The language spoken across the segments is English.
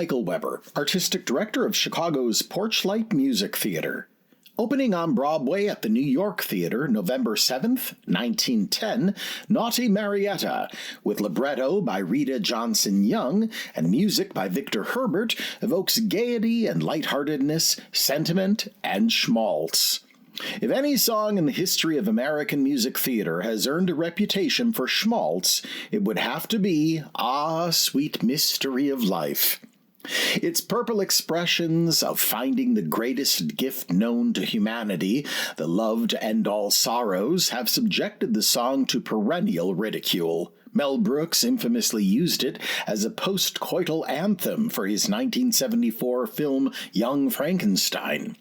Michael Weber, Artistic Director of Chicago's Porchlight Music Theater. Opening on Broadway at the New York Theater, November 7th, 1910, Naughty Marietta, with libretto by Rita Johnson Young and music by Victor Herbert, evokes gaiety and lightheartedness, sentiment, and schmaltz. If any song in the history of American music theater has earned a reputation for schmaltz, it would have to be Ah, Sweet Mystery of Life. Its purple expressions of finding the greatest gift known to humanity, the love to end all sorrows, have subjected the song to perennial ridicule. Mel Brooks infamously used it as a post-coital anthem for his 1974 film Young Frankenstein.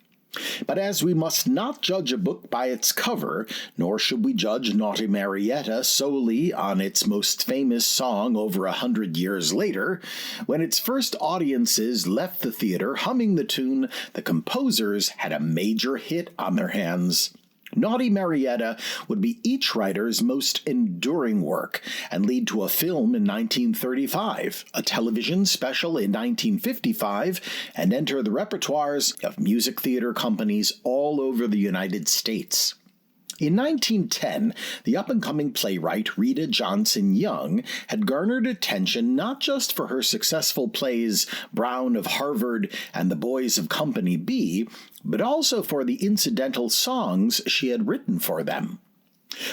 But as we must not judge a book by its cover, nor should we judge Naughty Marietta solely on its most famous song over 100 years later, when its first audiences left the theater humming the tune, the composers had a major hit on their hands. Naughty Marietta would be each writer's most enduring work and lead to a film in 1935, a television special in 1955, and enter the repertoires of music theater companies all over the United States. In 1910, the up-and-coming playwright Rita Johnson Young had garnered attention not just for her successful plays Brown of Harvard and The Boys of Company B, but also for the incidental songs she had written for them.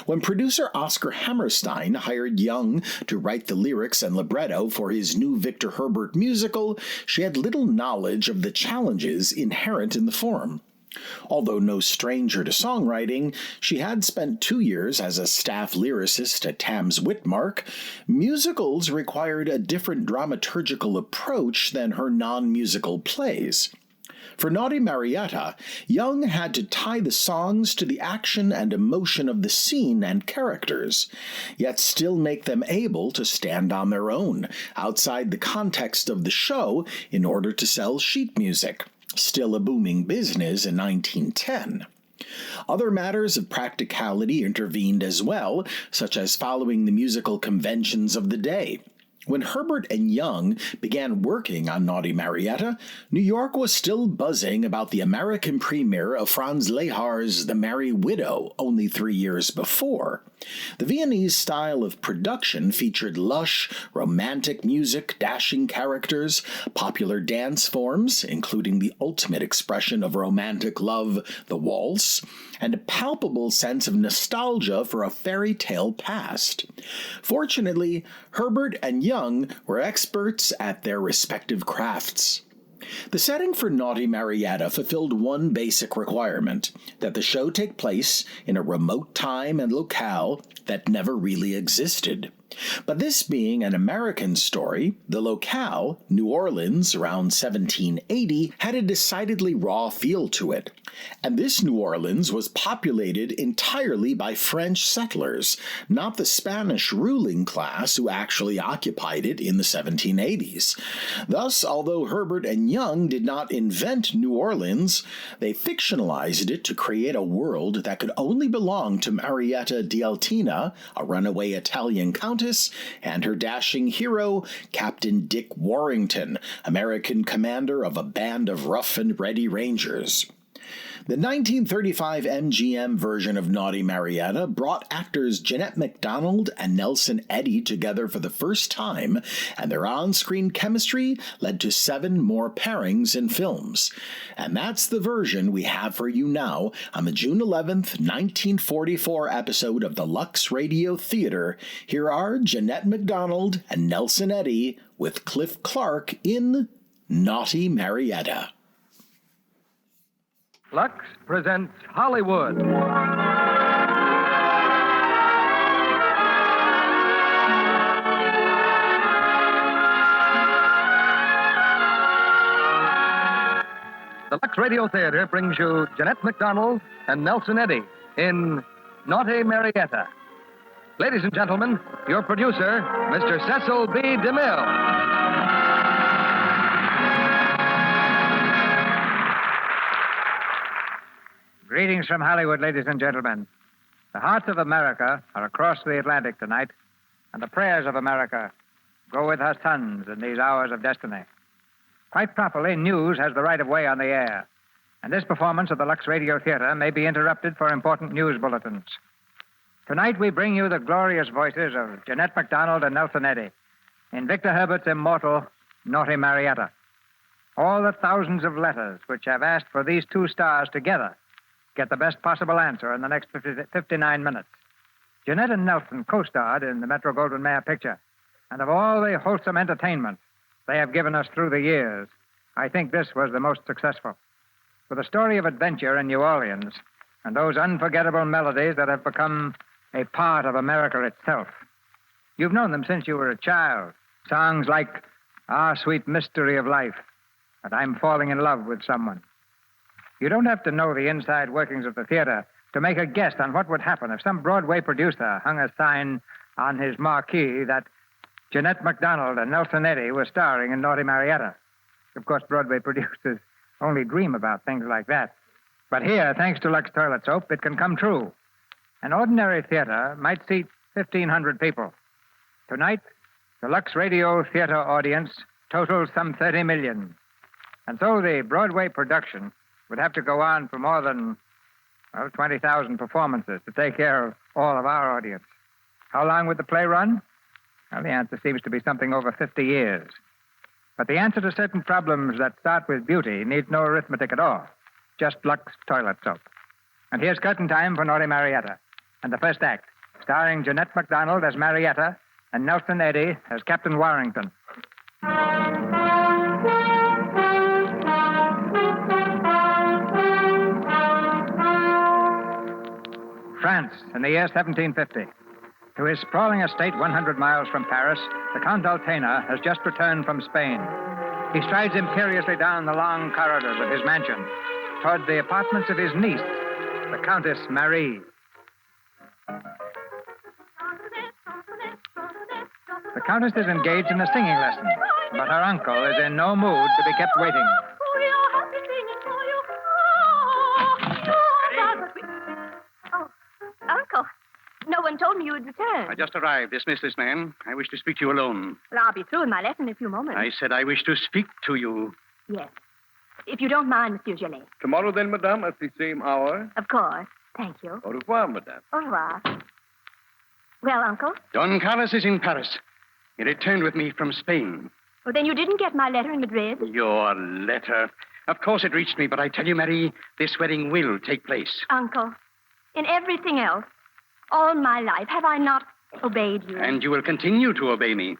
When producer Oscar Hammerstein hired Young to write the lyrics and libretto for his new Victor Herbert musical, she had little knowledge of the challenges inherent in the form. Although no stranger to songwriting, she had spent 2 years as a staff lyricist at Tams Witmark. Musicals required a different dramaturgical approach than her non-musical plays. For Naughty Marietta, Young had to tie the songs to the action and emotion of the scene and characters, yet still make them able to stand on their own, outside the context of the show, in order to sell sheet music. Still a booming business in 1910. Other matters of practicality intervened as well, such as following the musical conventions of the day. When Herbert and Young began working on Naughty Marietta, New York was still buzzing about the American premiere of Franz Lehar's The Merry Widow only 3 years before. The Viennese style of production featured lush, romantic music, dashing characters, popular dance forms, including the ultimate expression of romantic love, the waltz, and a palpable sense of nostalgia for a fairy tale past. Fortunately, Herbert and Young were experts at their respective crafts. The setting for Naughty Marietta fulfilled one basic requirement, that the show take place in a remote time and locale that never really existed. But this being an American story, the locale, New Orleans around 1780, had a decidedly raw feel to it. And this New Orleans was populated entirely by French settlers, not the Spanish ruling class who actually occupied it in the 1780s. Thus, although Herbert and Young did not invent New Orleans, they fictionalized it to create a world that could only belong to Marietta d'Altina, a runaway Italian countess, and her dashing hero, Captain Dick Warrington, American commander of a band of rough and ready rangers. The 1935 MGM version of Naughty Marietta brought actors Jeanette MacDonald and Nelson Eddy together for the first time, and their on-screen chemistry led to 7 more pairings in films. And that's the version we have for you now on the June 11th, 1944 episode of the Lux Radio Theater. Here are Jeanette MacDonald and Nelson Eddy with Cliff Clark in Naughty Marietta. Lux presents Hollywood. The Lux Radio Theater brings you Jeanette MacDonald and Nelson Eddy in Naughty Marietta. Ladies and gentlemen, your producer, Mr. Cecil B. DeMille. Greetings from Hollywood, ladies and gentlemen. The hearts of America are across the Atlantic tonight, and the prayers of America go with her sons in these hours of destiny. Quite properly, news has the right of way on the air. And this performance of the Lux Radio Theater may be interrupted for important news bulletins. Tonight we bring you the glorious voices of Jeanette MacDonald and Nelson Eddy in Victor Herbert's immortal Naughty Marietta. All the thousands of letters which have asked for these two stars together get the best possible answer in the next 59 minutes. Jeanette and Nelson co-starred in the Metro-Goldwyn-Mayer picture, and of all the wholesome entertainment they have given us through the years, I think this was the most successful. With a story of adventure in New Orleans and those unforgettable melodies that have become a part of America itself. You've known them since you were a child. Songs like Our Sweet Mystery of Life and I'm Falling in Love with Someone. You don't have to know the inside workings of the theater to make a guess on what would happen if some Broadway producer hung a sign on his marquee that Jeanette MacDonald and Nelson Eddy were starring in Naughty Marietta. Of course, Broadway producers only dream about things like that. But here, thanks to Lux Toilet Soap, it can come true. An ordinary theater might seat 1,500 people. Tonight, the Lux Radio Theater audience totals some 30 million. And so the Broadway production would have to go on for more than, 20,000 performances to take care of all of our audience. How long would the play run? Well, the answer seems to be something over 50 years. But the answer to certain problems that start with beauty needs no arithmetic at all. Just Lux Toilet Soap. And here's curtain time for Naughty Marietta. And the first act, starring Jeanette MacDonald as Marietta and Nelson Eddy as Captain Warrington. France, in the year 1750. To his sprawling estate 100 miles from Paris, the Count d'Altena has just returned from Spain. He strides imperiously down the long corridors of his mansion toward the apartments of his niece, the Countess Marie. The Countess is engaged in a singing lesson, but her uncle is in no mood to be kept waiting. Uncle, no one told me you would return. I just arrived. Dismiss this man. I wish to speak to you alone. Well, I'll be through with my lesson in a few moments. I said I wish to speak to you. Yes. If you don't mind, Monsieur Genet. Tomorrow, then, madame, at the same hour. Of course. Thank you. Au revoir, madame. Au revoir. Well, Uncle? Don Carlos is in Paris. He returned with me from Spain. Well, then you didn't get my letter in Madrid? Your letter. Of course it reached me, but I tell you, Mary, this wedding will take place. Uncle, in everything else, all my life, have I not obeyed you? And you will continue to obey me.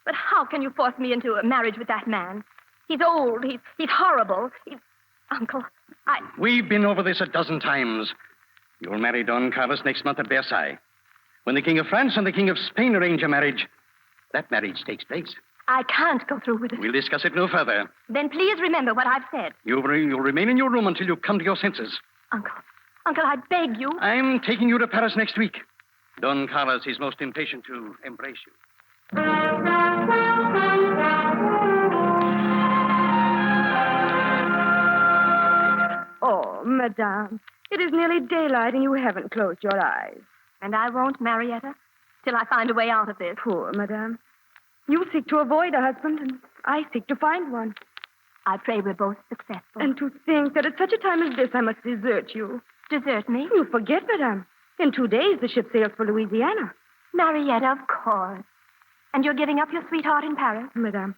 But how can you force me into a marriage with that man? He's old. He's horrible. Uncle, We've been over this a dozen times. You'll marry Don Carlos next month at Versailles. When the King of France and the King of Spain arrange a marriage, that marriage takes place. I can't go through with it. We'll discuss it no further. Then please remember what I've said. You'll remain in your room until you come to your senses. Uncle, I beg you. I'm taking you to Paris next week. Don Carlos is most impatient to embrace you. Oh, madame, it is nearly daylight and you haven't closed your eyes. And I won't, Marietta, till I find a way out of this. Poor madame. You seek to avoid a husband, and I seek to find one. I pray we're both successful. And to think that at such a time as this I must desert you. Desert me? You forget, madame. In 2 days the ship sails for Louisiana. Marietta, of course. And you're giving up your sweetheart in Paris? Madame,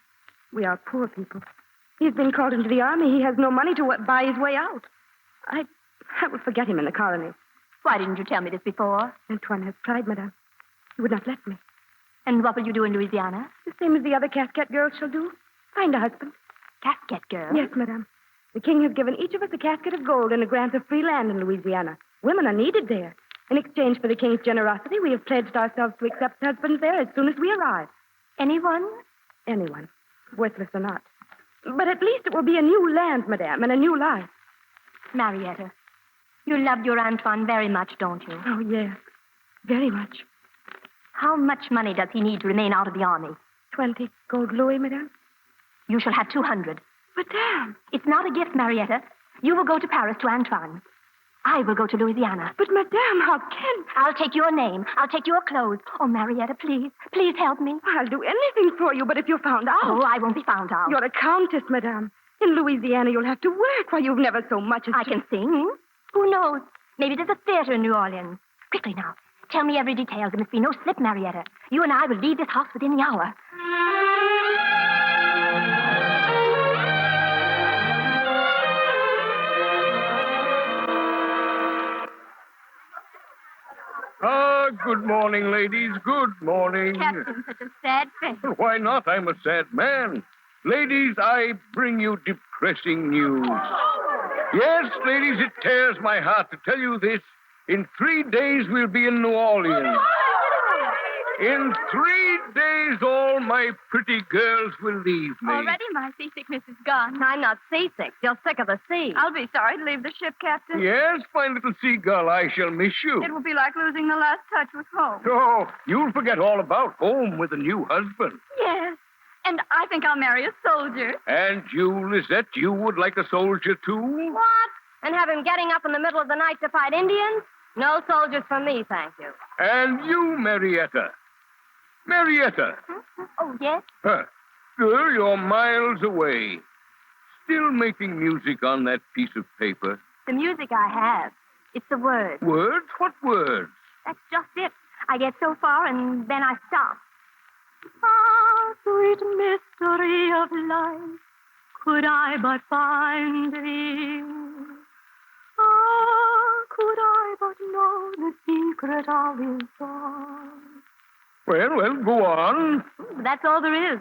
we are poor people. He's been called into the army. He has no money to buy his way out. I will forget him in the colony. Why didn't you tell me this before? Antoine has tried, madame. He would not let me. And what will you do in Louisiana? The same as the other Casket girls shall do. Find a husband. Casket girl? Yes, madame. The king has given each of us a casket of gold and a grant of free land in Louisiana. Women are needed there. In exchange for the king's generosity, we have pledged ourselves to accept husbands there as soon as we arrive. Anyone? Anyone, worthless or not. But at least it will be a new land, madame, and a new life. Marietta, you loved your Antoine very much, don't you? Oh, yes. Very much. How much money does he need to remain out of the army? 20 gold louis, madame. You shall have 200. Madame. It's not a gift, Marietta. You will go to Paris to Antoine. I will go to Louisiana. But, Madame, how can... I'll take your name. I'll take your clothes. Oh, Marietta, please. Please help me. I'll do anything for you, but if you're found out... Oh, I won't be found out. You're a countess, Madame. In Louisiana, you'll have to work. Why, you've never so much as... I can sing. Who knows? Maybe there's a theater in New Orleans. Quickly now. Tell me every detail. There must be no slip, Marietta. You and I will leave this house within the hour. Good morning, ladies. Good morning. Captain, such a sad face. Why not? I'm a sad man. Ladies, I bring you depressing news. Yes, ladies, it tears my heart to tell you this. In 3 days, we'll be in New Orleans. In 3 days, all my pretty girls will leave me. Already my seasickness is gone. I'm not seasick. You're sick of the sea. I'll be sorry to leave the ship, Captain. Yes, my little seagull, I shall miss you. It will be like losing the last touch with home. Oh, you'll forget all about home with a new husband. Yes, and I think I'll marry a soldier. And you, Lisette, you would like a soldier, too? What? And have him getting up in the middle of the night to fight Indians? No soldiers for me, thank you. And you, Marietta. Marietta. Oh, yes? Huh. Girl, you're miles away. Still making music on that piece of paper. The music I have. It's the words. Words? What words? That's just it. I get so far and then I stop. Ah, sweet mystery of life, could I but find thee. Ah, could I but know the secret of his song. Well, go on. That's all there is.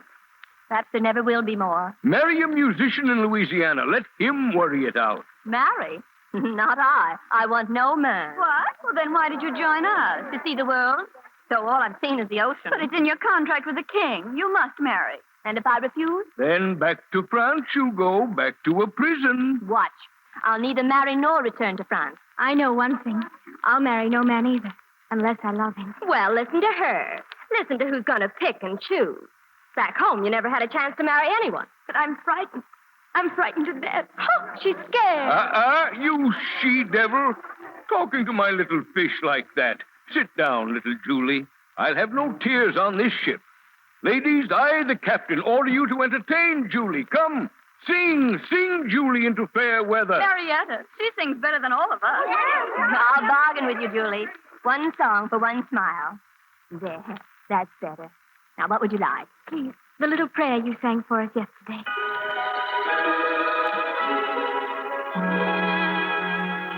Perhaps there never will be more. Marry a musician in Louisiana. Let him worry it out. Marry? Not I. I want no man. What? Well, then why did you join us? To see the world? So all I've seen is the ocean. But it's in your contract with the king. You must marry. And if I refuse? Then back to France you go, back to a prison. Watch. I'll neither marry nor return to France. I know one thing. I'll marry no man either, unless I love him. Well, listen to her. Listen to who's going to pick and choose. Back home, you never had a chance to marry anyone. But I'm frightened. I'm frightened to death. Oh, she's scared. You she-devil. Talking to my little fish like that. Sit down, little Julie. I'll have no tears on this ship. Ladies, I, the captain, order you to entertain Julie. Come, sing Julie into fair weather. Marietta, she sings better than all of us. I'll bargain with you, Julie. One song for one smile. There, that's better. Now, what would you like? Please, the little prayer you sang for us yesterday.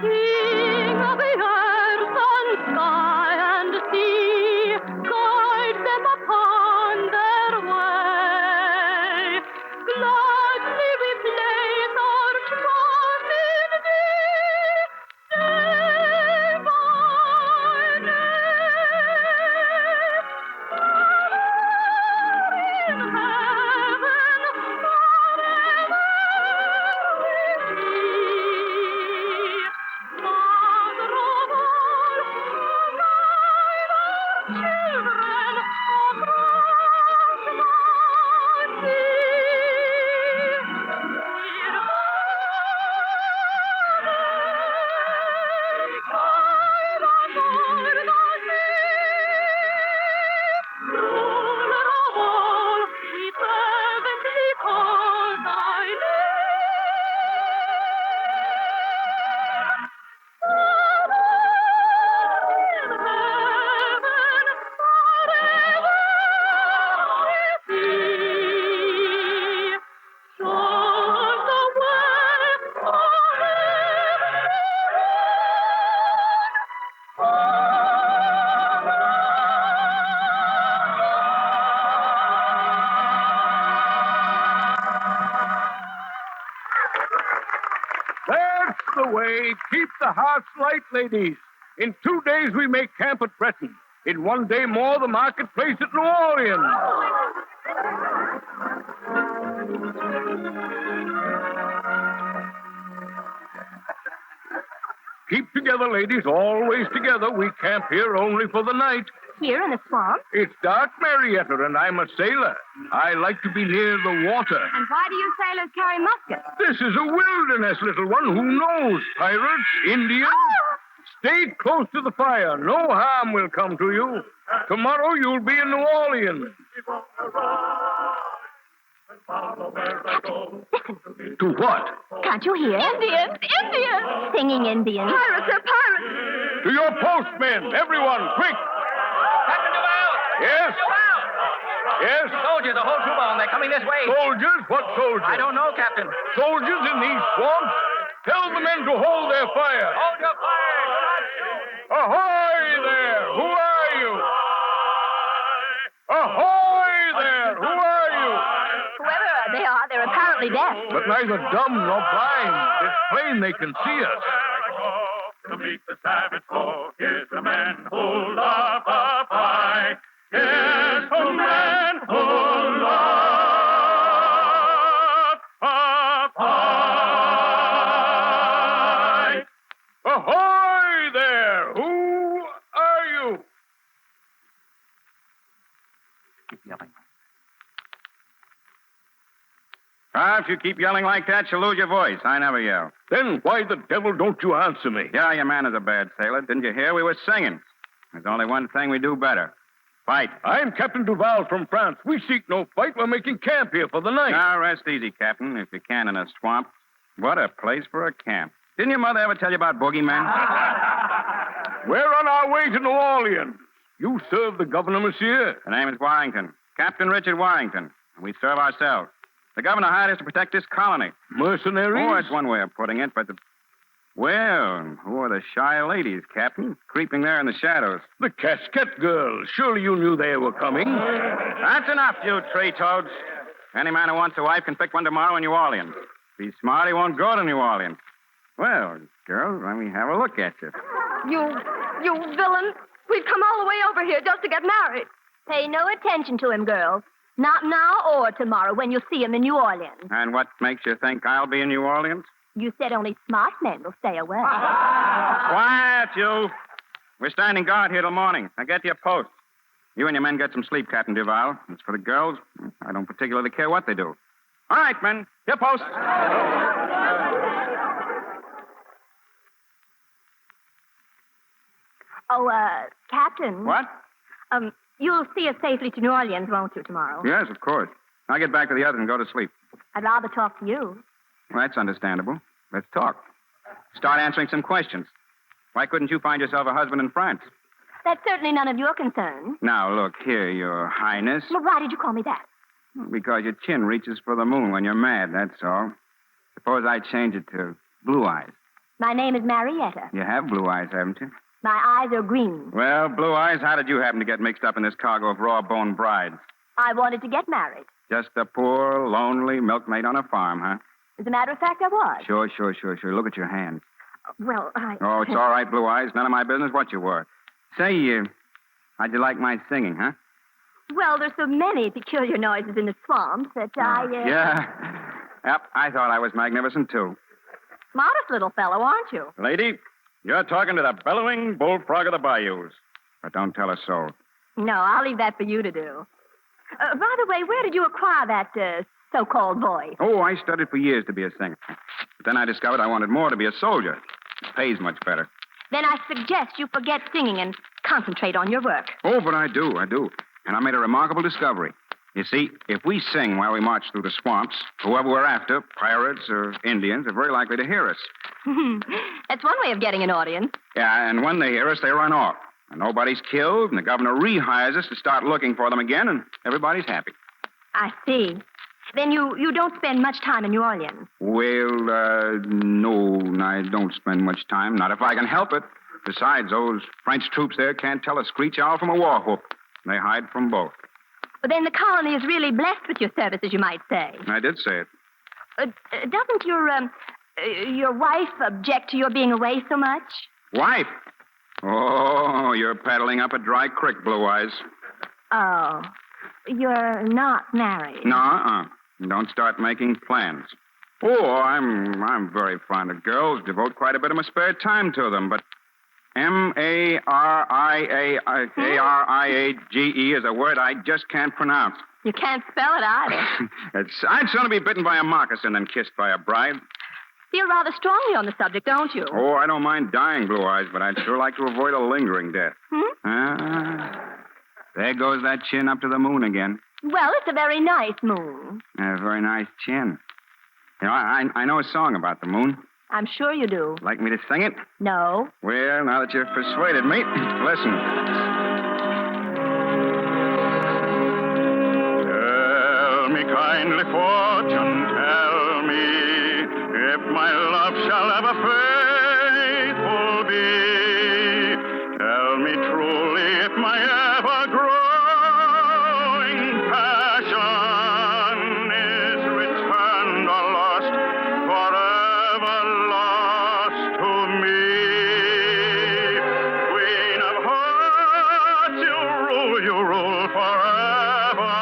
King of the earth and sky and sea, guide them upon their way. Gladly we place our trust in thee, day by day. In heaven forever with thee. Mother of all, guide our children across the sea. Dear Mother, guide us o'er the sea. Ruler of all, we fervently call thy name. That's the way. Keep the hearts light, ladies. In 2 days we make camp at Breton. In 1 day more, the marketplace at New Orleans. Keep together, ladies, always together. We camp here only for the night. Here in the swamp? It's dark, Marietta, and I'm a sailor. I like to be near the water. And why do you sailors carry muskets? This is a wilderness, little one. Who knows? Pirates, Indians. Stay close to the fire. No harm will come to you. Tomorrow you'll be in New Orleans. To what? Can't you hear? Indians! Indians! Singing Indians. Pirates! They're pirates! To your post, men. Everyone, quick. Captain Duval! Yes? Duval! Yes? Soldiers, the whole troop on. They're coming this way. Soldiers? What soldiers? I don't know, Captain. Soldiers in these swamps? Tell the men to hold their fire. Hold your fire. Ahoy there! Who are you? Ahoy there! Who are you? Whoever they are, they're apparently deaf. But neither dumb nor blind. It's plain they can see us. To meet the savage foe, here's the man who'll love a pie. Here's the man who'll love a pie. Ahoy there! Who are you? Keep yelling. If you keep yelling like that, you'll lose your voice. I never yell. Then why the devil don't you answer me? Yeah, your man is a bad sailor. Didn't you hear? We were singing. There's only one thing we do better. Fight. I'm Captain Duval from France. We seek no fight. We're making camp here for the night. Now, rest easy, Captain, if you can in a swamp. What a place for a camp. Didn't your mother ever tell you about boogeymen? We're on our way to New Orleans. You serve the governor, monsieur. The name is Warrington. Captain Richard Warrington. And we serve ourselves. The governor hired us to protect this colony. Mercenaries? Oh, that's one way of putting it, but Well, who are the shy ladies, Captain? Creeping there in the shadows. The Casket girls. Surely you knew they were coming. That's enough, you tree toads. Any man who wants a wife can pick one tomorrow in New Orleans. If he's smart, he won't go to New Orleans. Well, girls, let me have a look at you. You villain. We've come all the way over here just to get married. Pay no attention to him, girls. Not now or tomorrow when you see him in New Orleans. And what makes you think I'll be in New Orleans? You said only smart men will stay away. Quiet, you. We're standing guard here till morning. Now get to your post. You and your men get some sleep, Captain Duval. As for the girls, I don't particularly care what they do. All right, men. Your post. Oh, Captain. What? You'll see us safely to New Orleans, won't you, tomorrow? Yes, of course. I'll get back to the others and go to sleep. I'd rather talk to you. Well, that's understandable. Let's talk. Start answering some questions. Why couldn't you find yourself a husband in France? That's certainly none of your concern. Now, look here, Your Highness. Well, why did you call me that? Because your chin reaches for the moon when you're mad, that's all. Suppose I change it to blue eyes. My name is Marietta. You have blue eyes, haven't you? My eyes are green. Well, blue eyes, how did you happen to get mixed up in this cargo of raw-boned brides? I wanted to get married. Just a poor, lonely milkmaid on a farm, huh? As a matter of fact, I was. Sure. Look at your hands. Well, Oh, it's all right, blue eyes. None of my business what you were. Say, how'd you like my singing, huh? Well, there's so many peculiar noises in the swamps that Yeah. Yep, I thought I was magnificent, too. Modest little fellow, aren't you? Lady, you're talking to the bellowing bullfrog of the bayous. But don't tell a soul. No, I'll leave that for you to do. By the way, where did you acquire that so-called voice? Oh, I studied for years to be a singer. But then I discovered I wanted more to be a soldier. It pays much better. Then I suggest you forget singing and concentrate on your work. Oh, but I do. And I made a remarkable discovery. You see, if we sing while we march through the swamps, whoever we're after, pirates or Indians, are very likely to hear us. That's one way of getting an audience. Yeah, and when they hear us, they run off. And nobody's killed, and the governor rehires us to start looking for them again, and everybody's happy. I see. Then you don't spend much time in New Orleans. Well, no, I don't spend much time. Not if I can help it. Besides, those French troops there can't tell a screech owl from a war whoop. They hide from both. But then the colony is really blessed with your services, you might say. I did say it. Doesn't your wife object to your being away so much? Wife? Oh, you're paddling up a dry creek, Blue Eyes. Oh, you're not married. No, Don't start making plans. Oh, I'm very fond of girls. Devote quite a bit of my spare time to them, but Mariagage is a word I just can't pronounce. You can't spell it either. I'd sooner be bitten by a moccasin than kissed by a bride. Feel rather strongly on the subject, don't you? Oh, I don't mind dying, Blue Eyes, but I'd sure like to avoid a lingering death. There goes that chin up to the moon again. Well, it's a very nice moon. A very nice chin. You know, I know a song about the moon. I'm sure you do. Like me to sing it? No. Well, now that you've persuaded me, listen. Tell me kindly, fortune, tell me if my love shall ever faithful be. Tell me truly if my ever-growing passion is returned or lost, forever lost to me. Queen of hearts, you rule forever.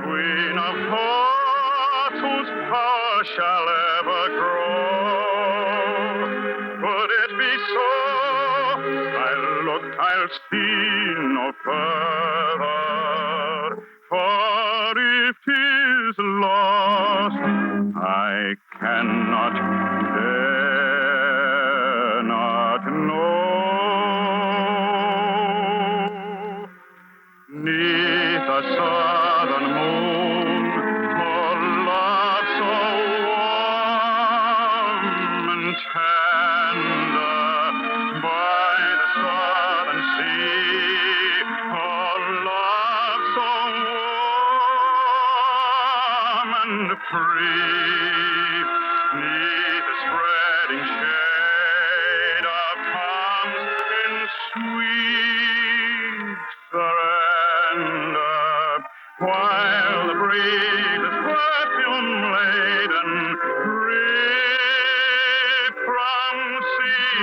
Queen of thoughts whose power shall ever grow. Could it be so? I'll see no further, for if 'tis lost, I cannot, dare not know. 'Neath a southern moon, oh, love so warm and tender, by the southern sea, oh, love so warm and free, 'neath the spreading shade of palms in sweet surrender, while the breezes perfume laden drip from sea.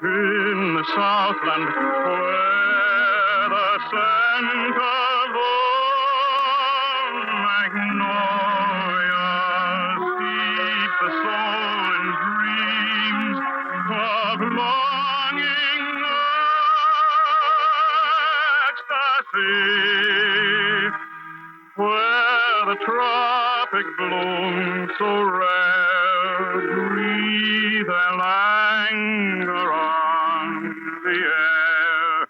In the Southland, where the scent of old magnolias steep the soul in dreams of longing ecstasy, where the tropic blooms so rare breathe their languor on the air.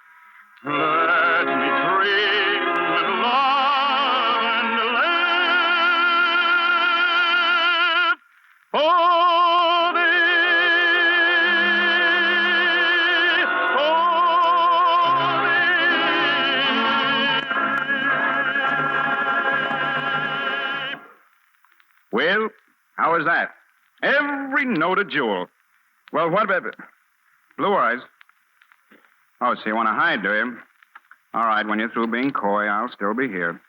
Let me dream and love and live for thee. Well, how was that? Every note a jewel. Well, what about it? Blue Eyes. Oh, so you want to hide, do you? All right, when you're through being coy, I'll still be here.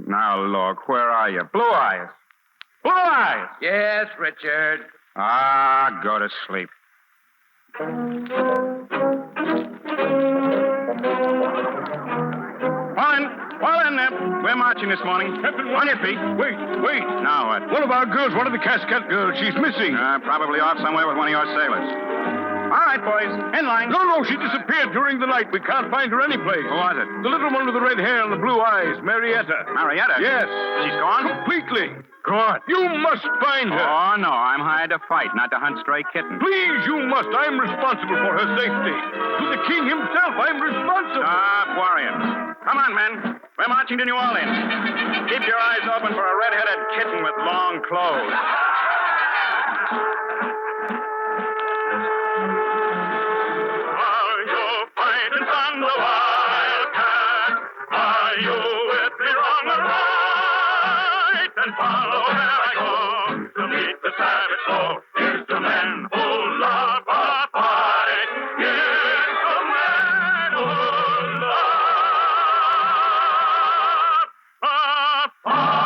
Now, look, where are you? Blue Eyes. Blue Eyes! Yes, Richard. Ah, go to sleep. Fall in there. We're marching this morning. Captain, on your feet. Wait. Now what? One of our girls, one of the Casket girls, she's missing. Probably off somewhere with one of your sailors. All right, boys. In line. No, she disappeared during the night. We can't find her anyplace. Who was it? The little one with the red hair and the blue eyes, Marietta. Marietta? Yes. She's gone? Completely. Good. You must find her. Oh, no. I'm hired to fight, not to hunt stray kittens. Please, you must. I'm responsible for her safety. To the king himself, I'm responsible. Stop worrying. Come on, men. We're marching to New Orleans. Keep your eyes open for a red-headed kitten with long clothes. Are you fighting from the wildcat? Are you with me wrong or right? Then follow where I go to meet the savage foe. Here's to men who love a fight. Here's to men who love a fight.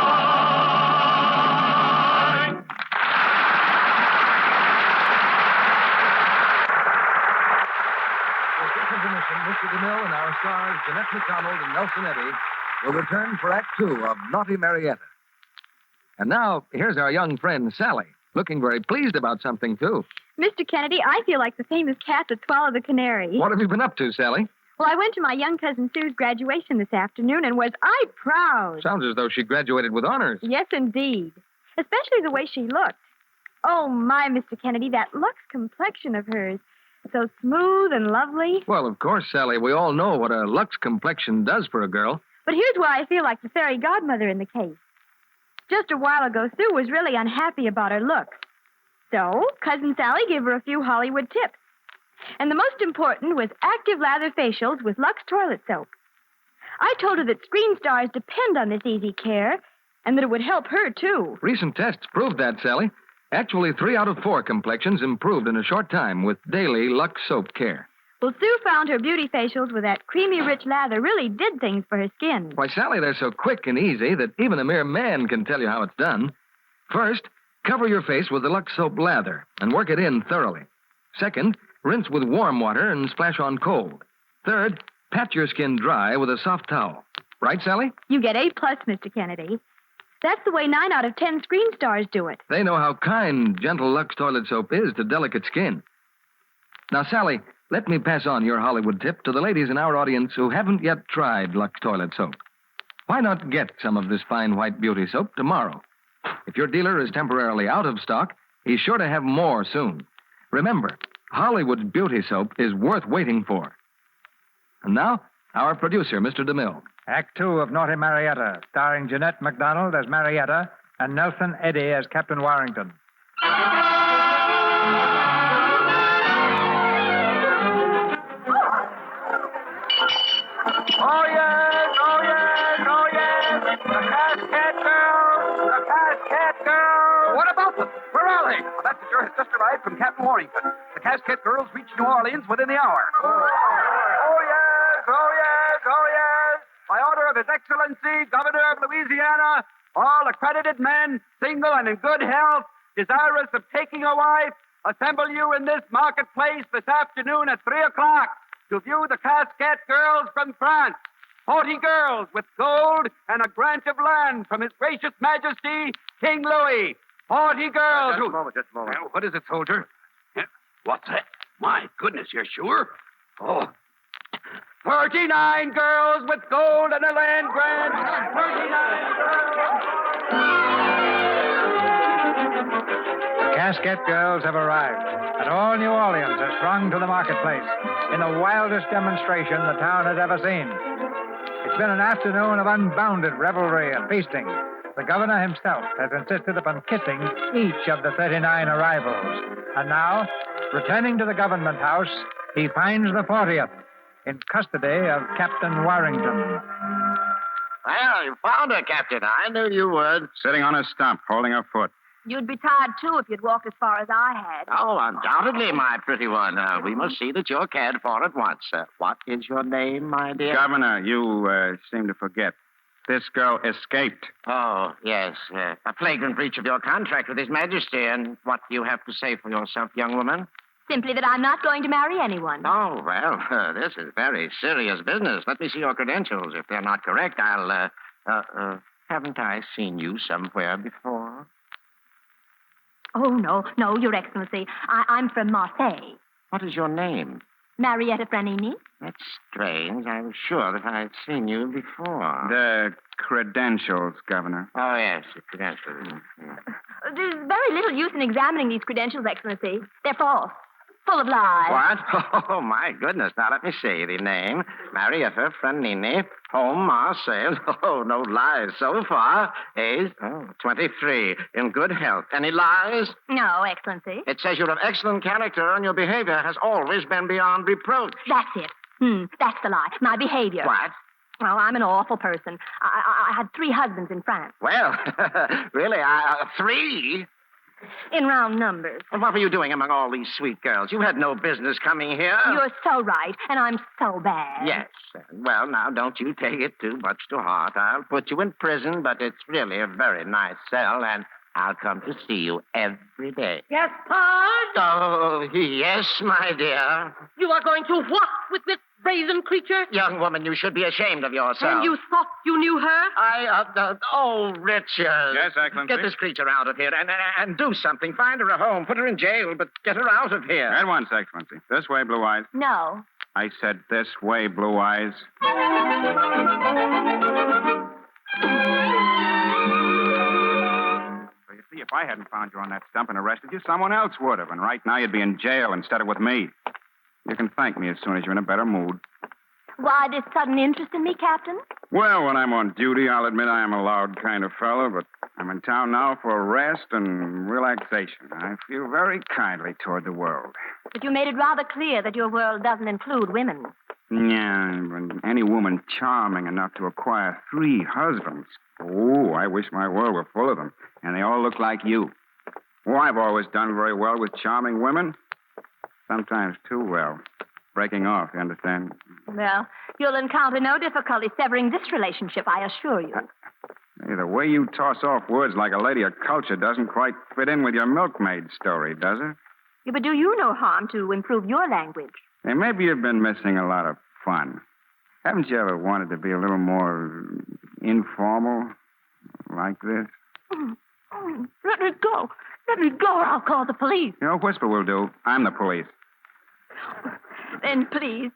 With this intermission, Mr. DeMille and our stars, Jeanette MacDonald and Nelson Eddy, will return for Act Two of Naughty Marietta. And now, here's our young friend, Sally, Looking very pleased about something, too. Mr. Kennedy, I feel like the famous cat that swallowed the canary. What have you been up to, Sally? Well, I went to my young cousin Sue's graduation this afternoon, and was I proud. Sounds as though she graduated with honors. Yes, indeed. Especially the way she looked. Oh, my, Mr. Kennedy, that Lux complexion of hers. So smooth and lovely. Well, of course, Sally, we all know what a Lux complexion does for a girl. But here's why I feel like the fairy godmother in the case. Just a while ago, Sue was really unhappy about her looks. So, Cousin Sally gave her a few Hollywood tips. And the most important was active lather facials with Lux toilet soap. I told her that screen stars depend on this easy care, and that it would help her, too. Recent tests proved that, Sally. Actually, 3 out of 4 complexions improved in a short time with daily Lux soap care. Well, Sue found her beauty facials with that creamy, rich lather really did things for her skin. Why, Sally, they're so quick and easy that even a mere man can tell you how it's done. First, cover your face with the Lux soap lather and work it in thoroughly. Second, rinse with warm water and splash on cold. Third, pat your skin dry with a soft towel. Right, Sally? You get A+, Mr. Kennedy. That's the way 9 out of 10 screen stars do it. They know how kind gentle Lux toilet soap is to delicate skin. Now, Sally, let me pass on your Hollywood tip to the ladies in our audience who haven't yet tried Lux toilet soap. Why not get some of this fine white beauty soap tomorrow? If your dealer is temporarily out of stock, he's sure to have more soon. Remember, Hollywood's beauty soap is worth waiting for. And now, our producer, Mr. DeMille. Act 2 of Naughty Marietta, starring Jeanette MacDonald as Marietta and Nelson Eddy as Captain Warrington. Oh, yes, oh, yes, oh, yes. The Casket girls, the Casket girls. What about them? Where are they? Well, that sure has just arrived from Captain Warrington. The Casket girls reached New Orleans within the hour. Oh, yes, oh, yes, oh, yes. By order of His Excellency, Governor of Louisiana, all accredited men, single and in good health, desirous of taking a wife, assemble you in this marketplace this afternoon at 3 o'clock to view the Casket girls from France. 40 girls with gold and a grant of land from His Gracious Majesty, King Louis. 40 girls. Just a moment. Well, what is it, soldier? What's that? My goodness, you're sure? Oh. 39 girls with gold and a land grant. 39 girls. The Casket girls have arrived, and all New Orleans has thronged to the marketplace in the wildest demonstration the town has ever seen. It's been an afternoon of unbounded revelry and feasting. The governor himself has insisted upon kissing each of the 39 arrivals. And now, returning to the government house, he finds the 40th in custody of Captain Warrington. Well, you found her, Captain. I knew you would. Sitting on a stump, holding her foot. You'd be tired, too, if you'd walked as far as I had. Oh, undoubtedly, my pretty one. We must see that you're cared for at once. What is your name, my dear? Governor, you seem to forget. This girl escaped. Oh, yes. A flagrant breach of your contract with His Majesty. And what do you have to say for yourself, young woman? Simply that I'm not going to marry anyone. Oh, well, this is very serious business. Let me see your credentials. If they're not correct, I'll, haven't I seen you somewhere before? Oh, no, Your Excellency. I'm from Marseille. What is your name? Marietta Franini. That's strange. I was sure that I had seen you before. The credentials, Governor. Oh, yes, the credentials. Yeah. There's very little use in examining these credentials, Excellency. They're false. Full of lies. What? Oh, my goodness. Now, let me see. The name, Marietta Franini, home, Marseille. Oh, no lies so far. Age, 23. In good health. Any lies? No, Excellency. It says you're of excellent character and your behavior has always been beyond reproach. That's it. That's the lie. My behavior. What? Well, I'm an awful person. I had 3 husbands in France. Well, really, 3? In round numbers. And what were you doing among all these sweet girls? You had no business coming here. You're so right, and I'm so bad. Yes. Well, now, don't you take it too much to heart. I'll put you in prison, but it's really a very nice cell, and I'll come to see you every day. Yes, Pard? Oh, yes, my dear. You are going to what with this brazen creature? Young woman, you should be ashamed of yourself. And you thought you knew her? Richard. Yes, Excellency? Get this creature out of here and do something. Find her a home. Put her in jail, but get her out of here. At once, Excellency. This way, Blue Eyes. No. I said this way, Blue Eyes. So you see, if I hadn't found you on that stump and arrested you, someone else would have. And right now you'd be in jail instead of with me. You can thank me as soon as you're in a better mood. Why this sudden interest in me, Captain? Well, when I'm on duty, I'll admit I am a loud kind of fellow, but I'm in town now for rest and relaxation. I feel very kindly toward the world. But you made it rather clear that your world doesn't include women. Yeah, but any woman charming enough to acquire 3 husbands. Oh, I wish my world were full of them, and they all look like you. Oh, I've always done very well with charming women. Sometimes too well. Breaking off, you understand? Well, you'll encounter no difficulty severing this relationship, I assure you. Hey, the way you toss off words like a lady of culture doesn't quite fit in with your milkmaid story, does it? Yeah, but do you no harm to improve your language? Hey, maybe you've been missing a lot of fun. Haven't you ever wanted to be a little more informal like this? Let me go. Let me go or I'll call the police. You know, whisper will do. I'm the police. Then please,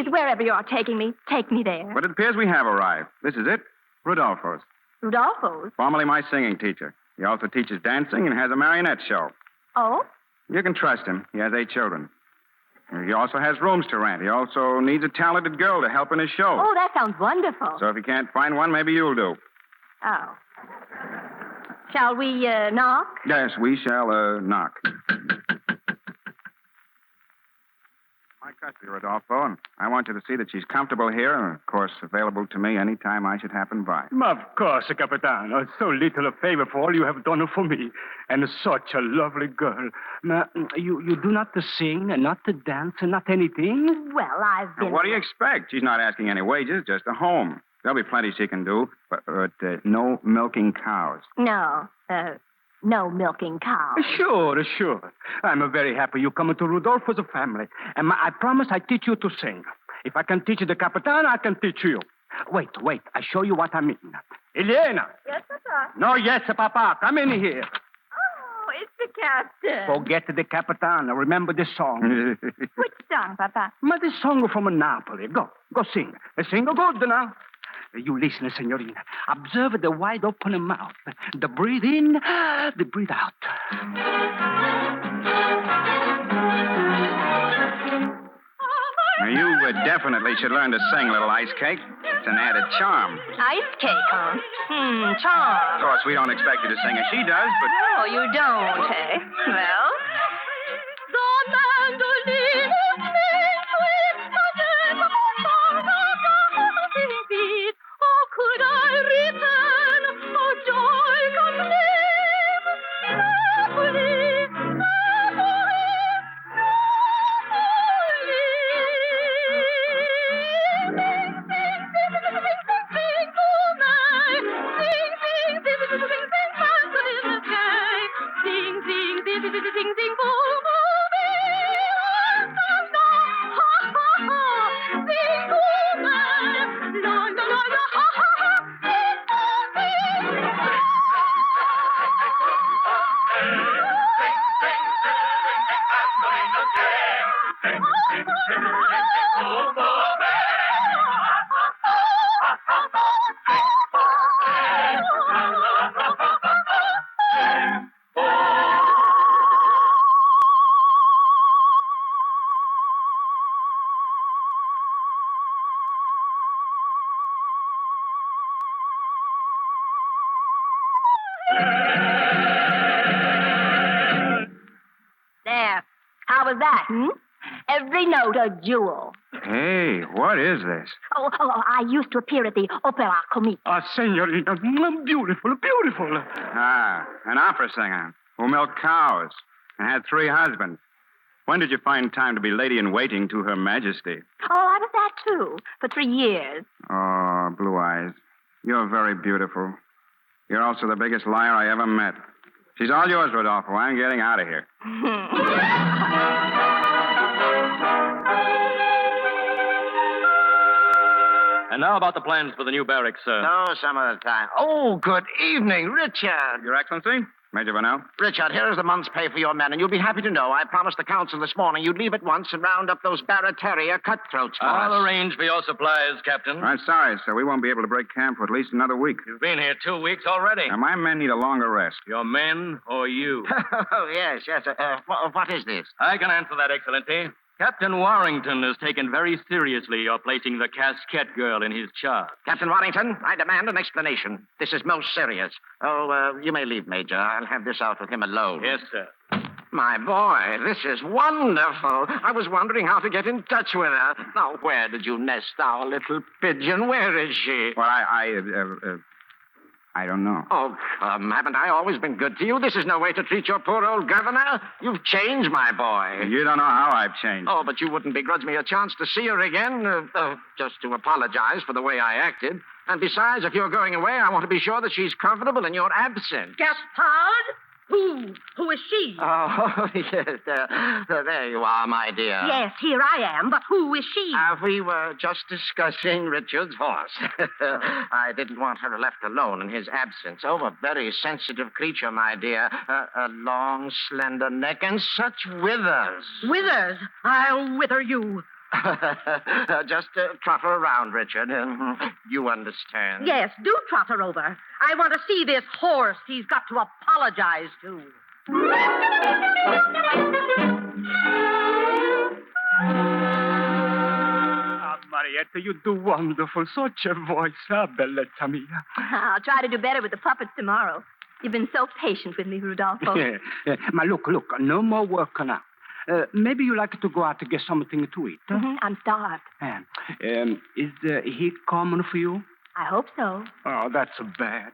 wherever you're taking me, take me there. But it appears we have arrived. This is it. Rudolfo's. Rudolfo's? Formerly my singing teacher. He also teaches dancing and has a marionette show. Oh? You can trust him. He has 8 children. He also has rooms to rent. He also needs a talented girl to help in his show. Oh, that sounds wonderful. So if you can't find one, maybe you'll do. Oh. Shall we knock? Yes, we shall knock. My custody, Rodolfo, and I want you to see that she's comfortable here and, of course, available to me any time I should happen by. Of course, Capitan. So little a favor for all you have done for me. And such a lovely girl. Now, you do not sing, not to dance, not anything? Well, I've been... Now, what do you expect? She's not asking any wages, just a home. There'll be plenty she can do, but no milking cows. No milking cows. Sure. I'm very happy you come to Rudolfo's family. And I promise I teach you to sing. If I can teach the Capitan, I can teach you. Wait. I show you what I mean. Elena. Yes, Papa? No, yes, Papa. Come in here. Oh, it's the captain. Forget the Capitan. Remember the song. Which song, Papa? The song from Napoli. Go sing. Sing good now. You listen, Signorina. Observe the wide open mouth. The breathe in, the breathe out. Now, you definitely should learn to sing, little ice cake. It's an added charm. Ice cake, huh? Charm. Of course, we don't expect you to sing as she does, but... No, you don't, eh? Well... There. How was that, Every note a jewel. Hey, what is this? Oh, I used to appear at the Opera Comique. Signorina, beautiful. Ah, an opera singer who milked cows and had 3 husbands. When did you find time to be lady-in-waiting to Her Majesty? Oh, I was that, too, for 3 years. Oh, Blue Eyes, you're very beautiful. You're also the biggest liar I ever met. She's all yours, Rodolfo. I'm getting out of here. And now about the plans for the new barracks, sir. No, some other time. Oh, good evening, Richard. Your Excellency, Major Burnell. Richard, here is the month's pay for your men, and you'll be happy to know I promised the council this morning you'd leave at once and round up those Barra Terrier cutthroats for I'll us. arrange for your supplies, Captain. I'm sorry, sir. We won't be able to break camp for at least another week. You've been here 2 weeks already. Now, my men need a longer rest. Your men or you? Oh, yes. What is this? I can answer that, Excellency. Captain Warrington has taken very seriously your placing the Casket girl in his charge. Captain Warrington, I demand an explanation. This is most serious. Oh, you may leave, Major. I'll have this out with him alone. Yes, sir. My boy, this is wonderful. I was wondering how to get in touch with her. Now, where did you nest our little pigeon? Where is she? Well, I don't know. Oh, come. Haven't I always been good to you? This is no way to treat your poor old governor. You've changed, my boy. You don't know how I've changed. Oh, but you wouldn't begrudge me a chance to see her again, just to apologize for the way I acted. And besides, if you're going away, I want to be sure that she's comfortable in your absence. Gaspard? Who is she? Oh, yes. There you are, my dear. Yes, here I am, but who is she? We were just discussing Richard's horse. I didn't want her left alone in his absence. Oh, a very sensitive creature, my dear. A long, slender neck and such withers. Withers? I'll wither you. Just trot her around, Richard. You understand. Yes, do trot her over. I want to see this horse he's got to apologize to. Marietta, you do wonderful. Such a voice. Bellezza mia. I'll try to do better with the puppets tomorrow. You've been so patient with me, Rudolfo. Ma, look. No more work now. Maybe you like to go out to get something to eat. Huh? I'm starved. Is he coming for you? I hope so. Oh, that's bad.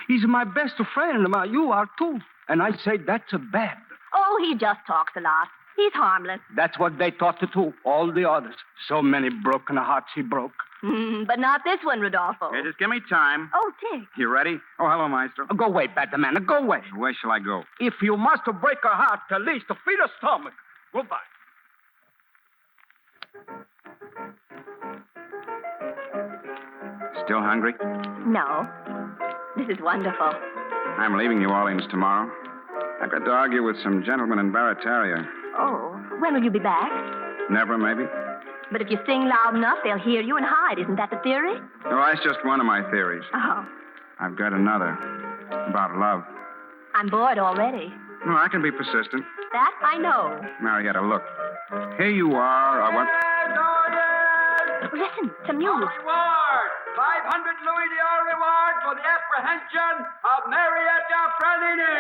He's my best friend. You are too. And I say that's bad. Oh, he just talks a lot. He's harmless. That's what they thought too, all the others. So many broken hearts he broke. But not this one, Rodolfo. Hey, just give me time. Oh, Dick. You ready? Oh, hello, Maestro. Go away, bad man. Go away. Where shall I go? If you must break a heart, at least feed a stomach. Goodbye. Still hungry? No. This is wonderful. I'm leaving New Orleans tomorrow. I've got to argue with some gentlemen in Barataria. Oh, when will you be back? Never, maybe. But if you sing loud enough, they'll hear you and hide. Isn't that the theory? No, that's just one of my theories. Oh. I've got another. About love. I'm bored already. No, I can be persistent. That I know. Marietta, look. Here you are. I want... Listen, some news. Reward! 500 Louis d'Or reward for the apprehension of Marietta Franini.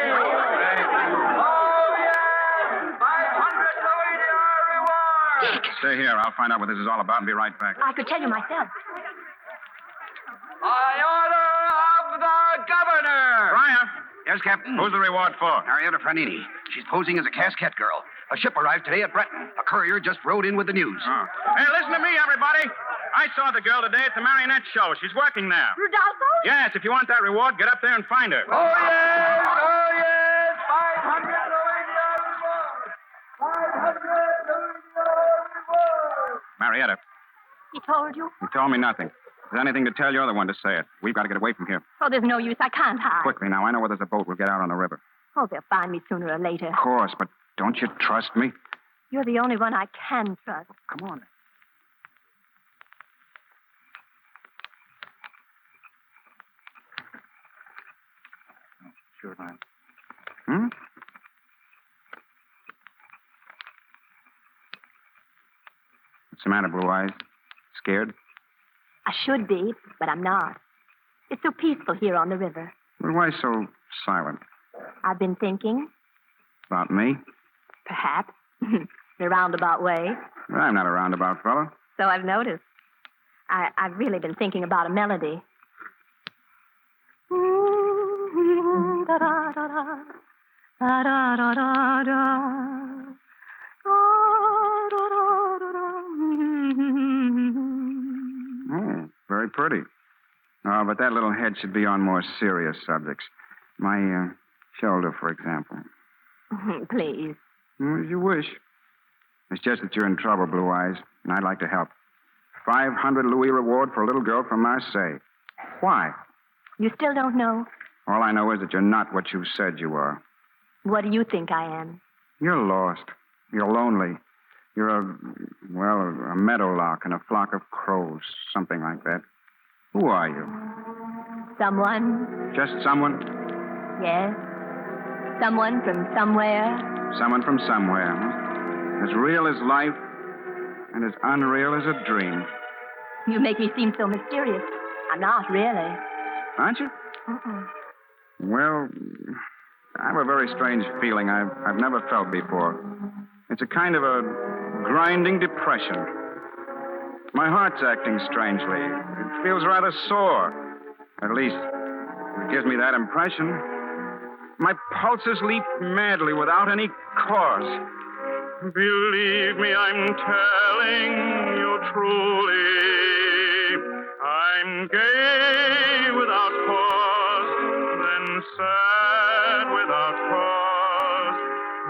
Oh, yes! 500 Louis d'Or reward! Stay here. I'll find out what this is all about and be right back. I could tell you myself. By order of the governor! Brian! Yes, Captain? Who's the reward for? Marietta Franini. She's posing as a Casket girl. A ship arrived today at Breton. A courier just rode in with the news. Oh. Hey, listen to me, everybody. I saw the girl today at the marionette show. She's working there. Rudolfo? Yes, if you want that reward, get up there and find her. Oh, yes! 500 Louis d'Or reward! 500 Louis d'Or reward! Marietta, He told you? he told me nothing. If there's anything to tell, you're the one to say it. We've got to get away from here. Oh, there's no use. I can't hide. Quickly now. I know where there's a boat. We'll get out on the river. Oh, they'll find me sooner or later. Of course, but don't you trust me? You're the only one I can trust. Come on. Sure, man. What's the matter, Blue Eyes? Scared? I should be, but I'm not. It's so peaceful here on the river. Well, why so silent? I've been thinking, About me? perhaps, in a roundabout way. Well, I'm not a roundabout fellow. So I've noticed. I've really been thinking about a melody. Oh, very pretty. Oh, but that little head should be on more serious subjects. My shoulder, for example. Please. As you wish. It's just that you're in trouble, Blue Eyes, and I'd like to help. 500 louis reward for a little girl from Marseille. Why? You still don't know? All I know is that you're not what you said you are. What do you think I am? You're lost. You're lonely. You're a meadowlark in a flock of crows, something like that. Who are you? Someone? Just someone? Yes. Someone from somewhere? Someone from somewhere, huh? As real as life and as unreal as a dream. You make me seem so mysterious. I'm not, really. Aren't you? Mm-mm. Well, I have a very strange feeling I've never felt before. It's a kind of a grinding depression. My heart's acting strangely. It feels rather sore. At least, it gives me that impression. My pulses leap madly without any cause. Believe me, I'm telling you truly. I'm gay without cause, then sad without cause.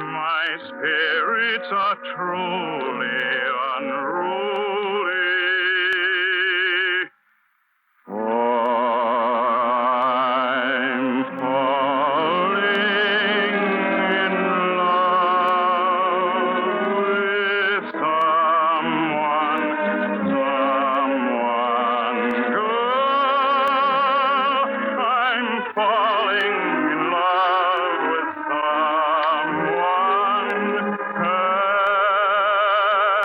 My spirits are truly unruly. For I'm falling in love with someone girl. I'm falling in love with someone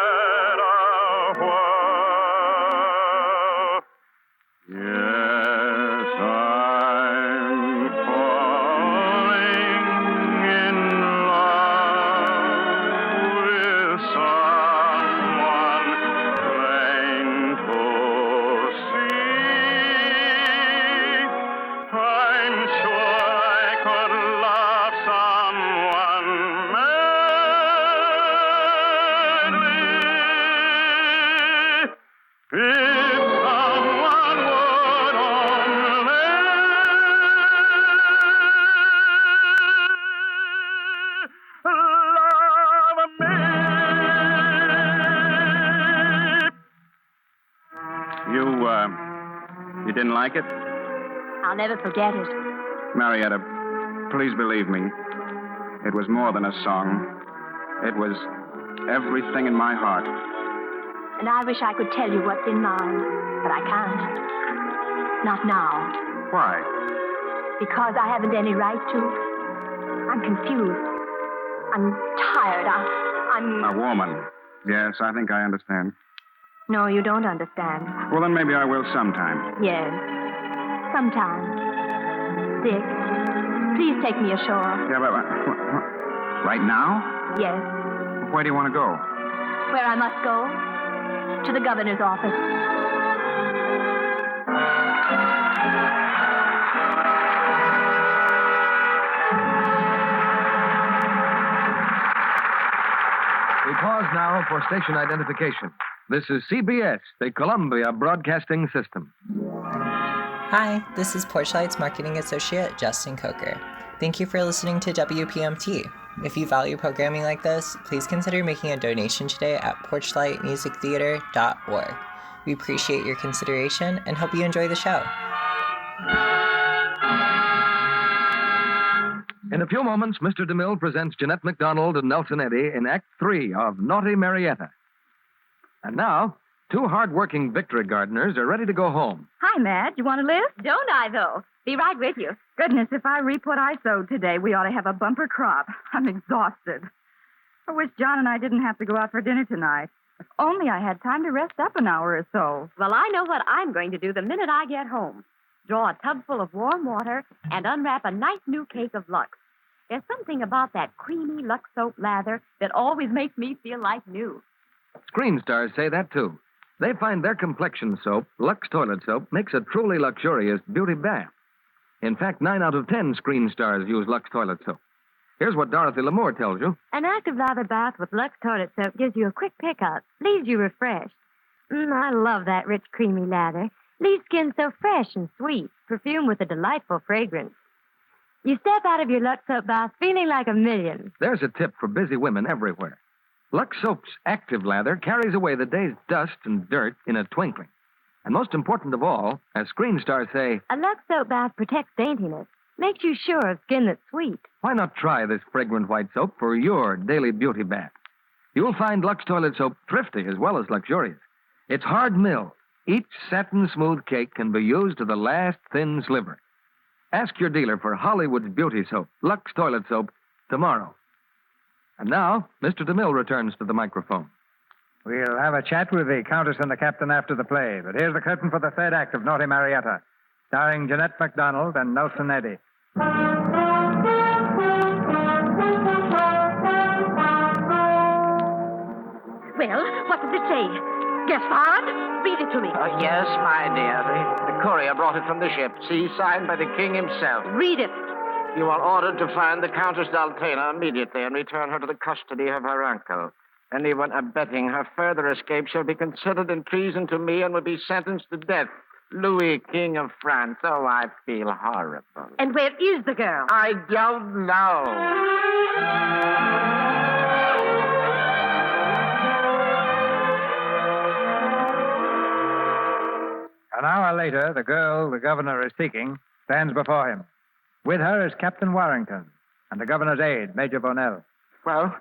had a while. Yes, I'm falling in love with someone plain to see. I'm sure I could love someone madly if someone would only love me. You didn't like it? I'll never forget it. Marietta, please believe me. It was more than a song. It was everything in my heart. And I wish I could tell you what's in mine, but I can't. Not now. Why? Because I haven't any right to. I'm confused. I'm tired. I'm... A woman. Yes, I think I understand. No, you don't understand. Well, then maybe I will sometime. Yes. Sometime. Dick, please take me ashore. Yeah, but right now? Yes. Where do you want to go? Where I must go? To the governor's office. We pause now for station identification. This is CBS, the Columbia Broadcasting System. Hi, this is Porchlight's marketing associate, Justin Coker. Thank you for listening to WPMT. If you value programming like this, please consider making a donation today at porchlightmusictheater.org. We appreciate your consideration and hope you enjoy the show. In a few moments, Mr. DeMille presents Jeanette MacDonald and Nelson Eddy in Act 3 of Naughty Marietta. And now, two hard-working victory gardeners are ready to go home. Hi, Madge. You want to lift? Don't I, though? Be right with you. Goodness, if I reap what I sowed today, we ought to have a bumper crop. I'm exhausted. I wish John and I didn't have to go out for dinner tonight. If only I had time to rest up an hour or so. Well, I know what I'm going to do the minute I get home. Draw a tub full of warm water and unwrap a nice new cake of Lux. There's something about that creamy Lux soap lather that always makes me feel like new. Screen stars say that, too. They find their complexion soap, Lux Toilet Soap, makes a truly luxurious beauty bath. In fact, 9 out of 10 screen stars use Lux Toilet Soap. Here's what Dorothy Lamour tells you. An active lather bath with Lux Toilet Soap gives you a quick pickup, leaves you refreshed. I love that rich, creamy lather. Leaves skin so fresh and sweet, perfumed with a delightful fragrance. You step out of your Lux Soap bath feeling like a million. There's a tip for busy women everywhere. Lux Soap's active lather carries away the day's dust and dirt in a twinkling. And most important of all, as screen stars say, A Lux Soap bath protects daintiness. Makes you sure of skin that's sweet. why not try this fragrant white soap for your daily beauty bath? You'll find Lux Toilet Soap thrifty as well as luxurious. It's hard milled. Each satin-smooth cake can be used to the last thin sliver. Ask your dealer for Hollywood's beauty soap, Lux Toilet Soap, tomorrow. And now, Mr. DeMille returns to the microphone. We'll have a chat with the Countess and the Captain after the play, but here's the curtain for the third act of Naughty Marietta, starring Jeanette MacDonald and Nelson Eddy. Well, what does it say? Gaspard? Read it to me. Yes, my dear. The courier brought it from the ship. See, signed by the king himself. Read it. You are ordered to find the Countess d'Altena immediately and return her to the custody of her uncle. Anyone abetting her further escape shall be considered in treason to me and will be sentenced to death. Louis, King of France. Oh, I feel horrible. And where is the girl? I don't know. An hour later, the girl the governor is seeking stands before him. With her is Captain Warrington and the governor's aide, Major Bonnell. Well,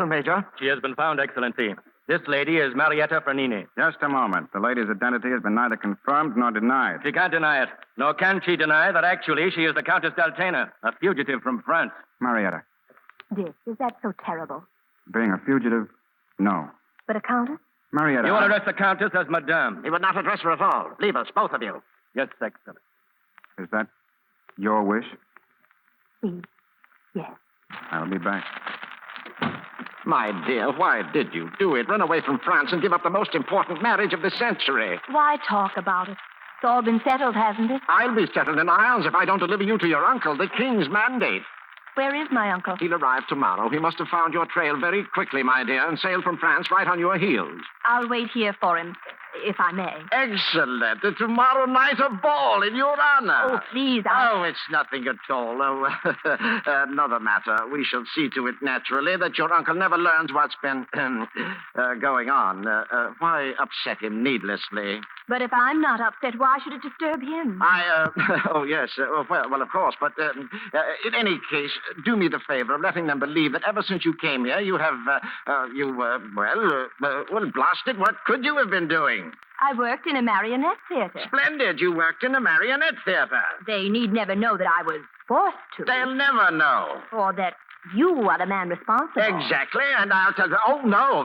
Major? She has been found, Excellency. This lady is Marietta Fernini. Just a moment. The lady's identity has been neither confirmed nor denied. She can't deny it. Nor can she deny that actually she is the Countess d'Altena, a fugitive from France. Marietta, Dick, is that so terrible? being a fugitive, no. But a countess? Marietta. You will address the Countess as Madame. He would not address her at all. Leave us, both of you. Yes, Excellency. Is that your wish? Please. Yes. I'll be back. My dear, why did you do it? Run away from France and give up the most important marriage of the century. Why talk about it? It's all been settled, hasn't it? I'll be settled in Isles if I don't deliver you to your uncle, the king's mandate. Where is my uncle? He'll arrive tomorrow. He must have found your trail very quickly, my dear, and sailed from France right on your heels. I'll wait here for him, if I may. Excellent. Tomorrow night a ball in your honor. Oh, please, Oh, it's nothing at all. Oh, another matter. We shall see to it, naturally, that your uncle never learns what's been going on. Why upset him needlessly? But if I'm not upset, why should it disturb him? Oh, yes. Well, of course. But in any case, do me the favor of letting them believe that ever since you came here, you have, blasted, what could you have been doing? I worked in a marionette theater. Splendid. You worked in a marionette theater. They need never know that I was forced to. They'll never know. Or that you are the man responsible. Exactly, and I'll tell you. Oh, no.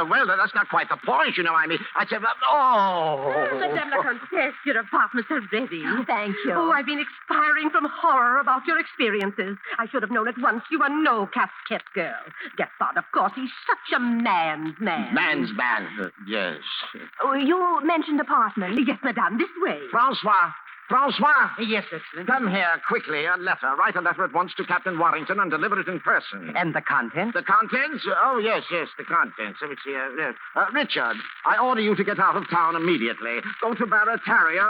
Well, that's not quite the point, you know. I mean, I said, Madame la Comtesse, your apartments are ready. Thank you. Oh, I've been expiring from horror about your experiences. I should have known at once you are no Casket girl. Gaspard, of course, he's such a man's man. Man's man, yes. Oh, you mentioned apartment. Yes, madame, this way. Francois. Yes, Excellency. Come here quickly. A letter. Write a letter at once to Captain Warrington and deliver it in person. And the contents? The contents? Oh, yes, the contents. Let me see. Yes. Richard, I order you to get out of town immediately. Go to Barataria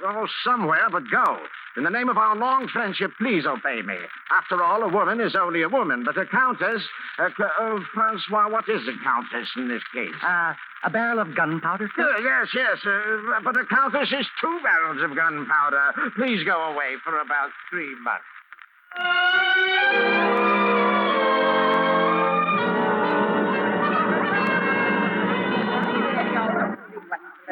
or somewhere, but go. In the name of our long friendship, please obey me. After all, a woman is only a woman, but a countess... Francois, what is a countess in this case? A barrel of gunpowder, sir? Yes. But a countess is 2 barrels of gunpowder. Please go away for about 3 months.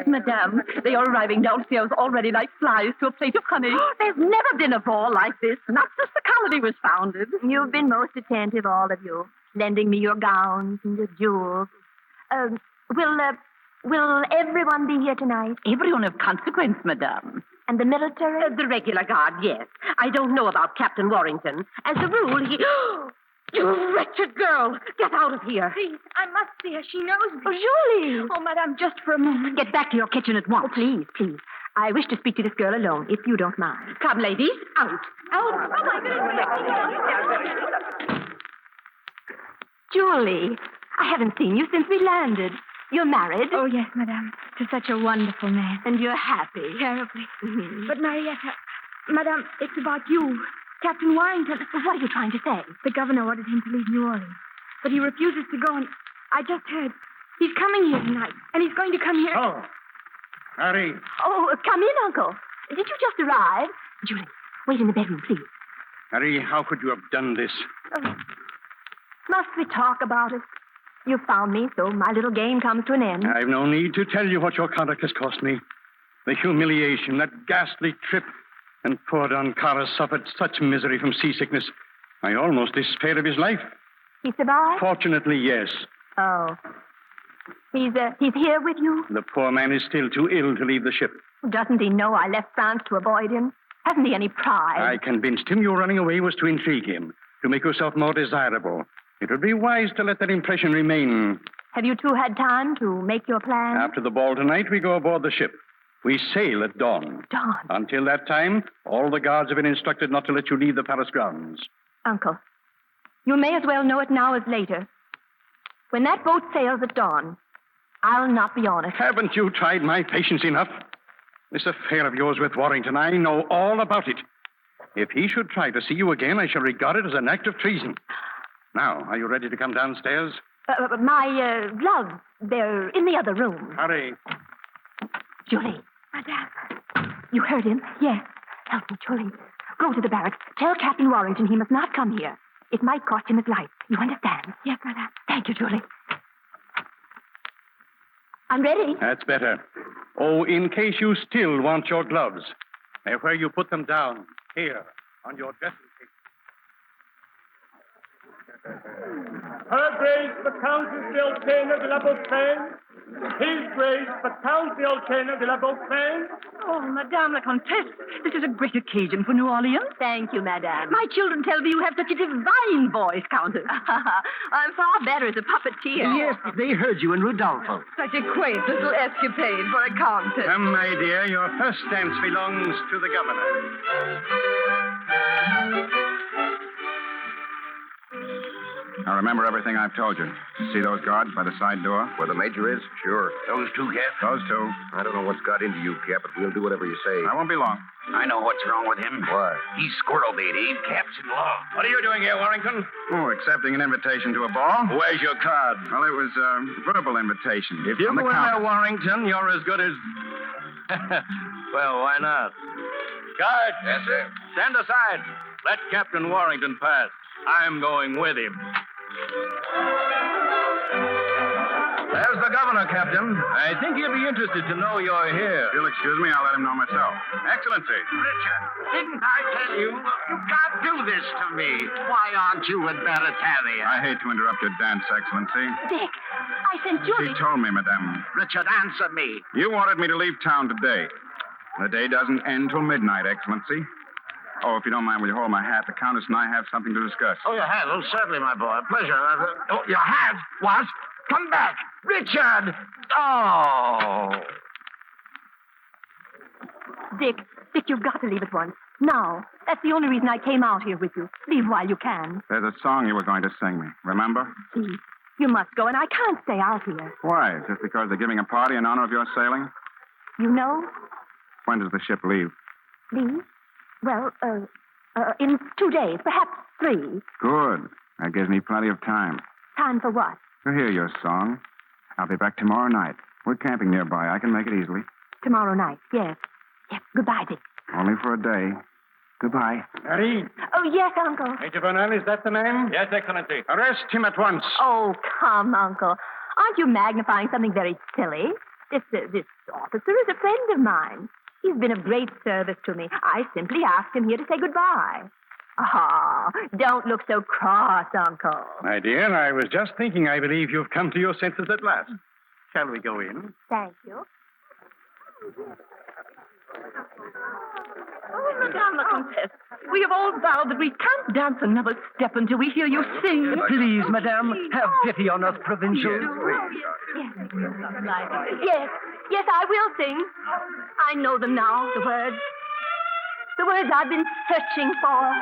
Madame, they are arriving downstairs already like flies to a plate of honey. There's never been a ball like this, not since the colony was founded. You've been most attentive, all of you, lending me your gowns and your jewels. Will everyone be here tonight? Everyone of consequence, madame. And the military? The regular guard, yes. I don't know about Captain Warrington. As a rule, he... You wretched girl! Get out of here. Please, I must see her. She knows me. Oh, Julie! Oh, madame, just for a moment. Get back to your kitchen at once. Oh, please. I wish to speak to this girl alone, if you don't mind. Come, ladies, out. Oh, my goodness. Julie, I haven't seen you since we landed. You're married? Oh, yes, madame. To such a wonderful man. And you're happy? Terribly. Mm-hmm. But, Marietta, madame, it's about you. Captain Warrington. What are you trying to say? The governor ordered him to leave New Orleans. But he refuses to go, and I just heard. He's coming here tonight, and he's going to come here. Oh, Harry. Oh, come in, Uncle. Did you just arrive? Julie, wait in the bedroom, please. Harry, how could you have done this? Oh. Must we talk about it? You found me, so my little game comes to an end. I've no need to tell you what your conduct has cost me. The humiliation, that ghastly trip. And poor Don Carlos suffered such misery from seasickness. I almost despaired of his life. He survived? Fortunately, yes. Oh. He's here with you? The poor man is still too ill to leave the ship. Doesn't he know I left France to avoid him? Hasn't he any pride? I convinced him your running away was to intrigue him, to make yourself more desirable. It would be wise to let that impression remain. Have you two had time to make your plan? After the ball tonight, we go aboard the ship. We sail at dawn. Dawn? Until that time, all the guards have been instructed not to let you leave the palace grounds. Uncle, you may as well know it now as later. When that boat sails at dawn, I'll not be on it. Haven't you tried my patience enough? This affair of yours with Warrington, I know all about it. If he should try to see you again, I shall regard it as an act of treason. Now, are you ready to come downstairs? My gloves, they're in the other room. Hurry. Julie. Madame. You heard him? Yes. Help me, Julie. Go to the barracks. Tell Captain Warrington he must not come here. It might cost him his life. You understand? Yes, madame. Thank you, Julie. I'm ready. That's better. Oh, in case you still want your gloves, where you put them down, here, on your dressing table. Her Grace, the Countess de Oltena de la Beaufaine. His Grace, the Count de Oltena de la Beaufaine. Oh, Madame la Comtesse, this is a great occasion for New Orleans. Thank you, Madame. My children tell me you have such a divine voice, Countess. I'm far better as a puppeteer. Yes, they heard you in Rudolfo. Such a quaint little escapade for a countess. Come, my dear, your first dance belongs to the governor. Now, remember everything I've told you. See those guards by the side door? Where the major is? Sure. Those two, Cap? Those two. I don't know what's got into you, Cap, but we'll do whatever you say. I won't be long. I know what's wrong with him. What? He's squirrel bait, Abe. Cap's in love. What are you doing here, Warrington? Oh, accepting an invitation to a ball. Where's your card? Well, it was a verbal invitation. If you from the go in there, Countess. Warrington, you're as good as... Well, why not? Guard. Yes, sir. Stand aside. Let Captain Warrington pass. I'm going with him. There's the governor, Captain. I think he'll be interested to know you're here. If you'll excuse me, I'll let him know myself. Excellency. Richard, didn't I tell you? You can't do this to me. Why aren't you with Marietta? I hate to interrupt your dance, Excellency. Dick, I sent Julie. She told me, Madame. Richard, answer me. You wanted me to leave town today. The day doesn't end till midnight, Excellency. Oh, if you don't mind, will you hold my hat? The Countess and I have something to discuss. Oh, your hat? Oh, certainly, my boy. Pleasure. Oh, your hat? What? Come back. Richard! Oh! Dick, you've got to leave at once. Now. That's the only reason I came out here with you. Leave while you can. There's a song you were going to sing me, remember? See, you must go, and I can't stay out here. Why? Just because they're giving a party in honor of your sailing? You know? When does the ship leave? Leave? Well, in 2 days, perhaps 3. Good. That gives me plenty of time. Time for what? To hear your song. I'll be back tomorrow night. We're camping nearby. I can make it easily. Tomorrow night, yes. Yes, goodbye, Dick. Only for a day. Goodbye. Harry. Oh, yes, Uncle. Major Bernal, is that the man? Yes, Excellency. Arrest him at once. Oh, come, Uncle. Aren't you magnifying something very silly? This officer is a friend of mine. He's been of great service to me. I simply asked him here to say goodbye. Ah, don't look so cross, Uncle. My dear, I was just thinking I believe you've come to your senses at last. Shall we go in? Thank you. Oh, Madame la Comtesse, we have all vowed that we can't dance another step until we hear you sing. Please, Madame, have pity on us provincials. Yes, I will sing. I know them now, the words. The words I've been searching for.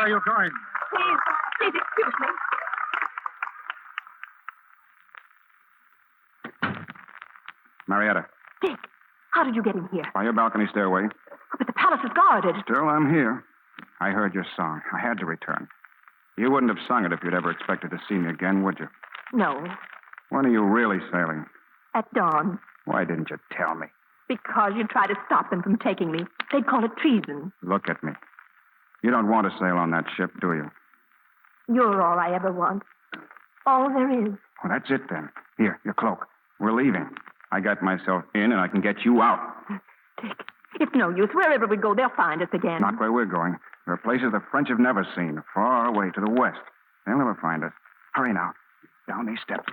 are you going? Please excuse me. Marietta, Dick, how did you get in here? by your balcony stairway. But the palace is guarded. Still, I'm here. I heard your song. I had to return. You wouldn't have sung it if you'd ever expected to see me again, would you? No, When are you really sailing? at dawn. Why didn't you tell me? Because you tried to stop them from taking me. They'd call it treason. Look at me. You don't want to sail on that ship, do you? You're all I ever want. All there is. Well, that's it then. Here, your cloak. We're leaving. I got myself in, and I can get you out. Dick, it's no use. Wherever we go, they'll find us again. Not where we're going. There are places the French have never seen, far away to the west. They'll never find us. Hurry now. Down these steps.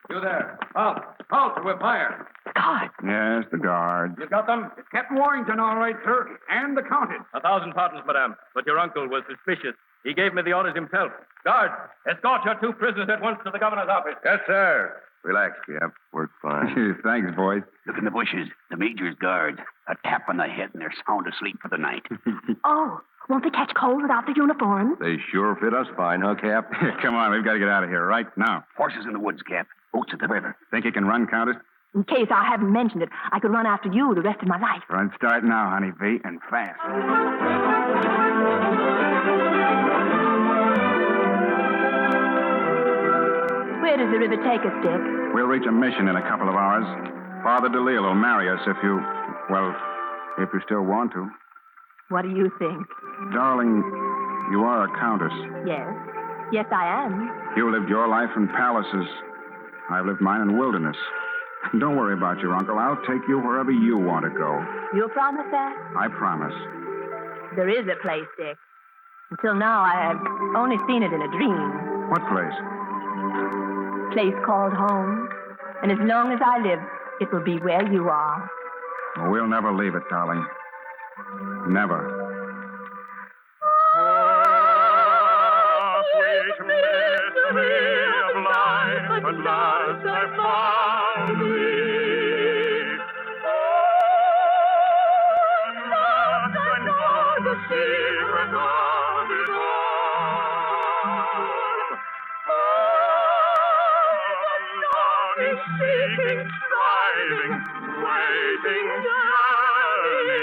You there. Halt. Halt. We're fired. Guard. Yes, the guards. You got them? It's Captain Warrington, all right, sir. And the Countess. 1,000 pardons, madame, but your uncle was suspicious. He gave me the orders himself. Guards, escort your 2 prisoners at once to the governor's office. Yes, sir. Relax, Cap. Work fine. Thanks, boys. Look in the bushes. The major's guards. A tap on the head, and they're sound asleep for the night. Oh, won't they catch cold without the uniforms? They sure fit us fine, huh, Cap? Come on, we've got to get out of here right now. Horses in the woods, Cap. Boats at the river. Think you can run, Countess? In case I haven't mentioned it, I could run after you the rest of my life. Run start now, honey V, and fast. Where does the river take us, Dick? We'll reach a mission in a couple of hours. Father DeLille will marry us if you still want to. What do you think? Darling, you are a countess. Yes. Yes, I am. You lived your life in palaces. I've lived mine in wilderness. Don't worry about your uncle. I'll take you wherever you want to go. You'll promise that? I promise. There is a place, Dick. Until now, I have only seen it in a dream. What place? Place called home. And as long as I live, it will be where you are. Well, we'll never leave it, darling. Never. Sweet mystery of life, at last I found thee. Oh, at last I know the secret of it all. Oh, longing, seeking, striving, waiting, yearning.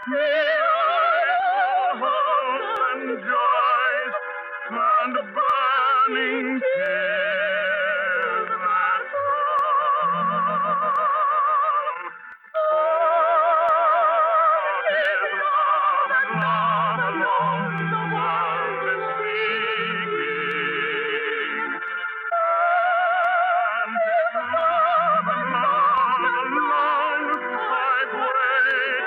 Here I hope and joys and burning tears that fall. Oh, his love and love alone the world is seeking. And his love and love alone I've waited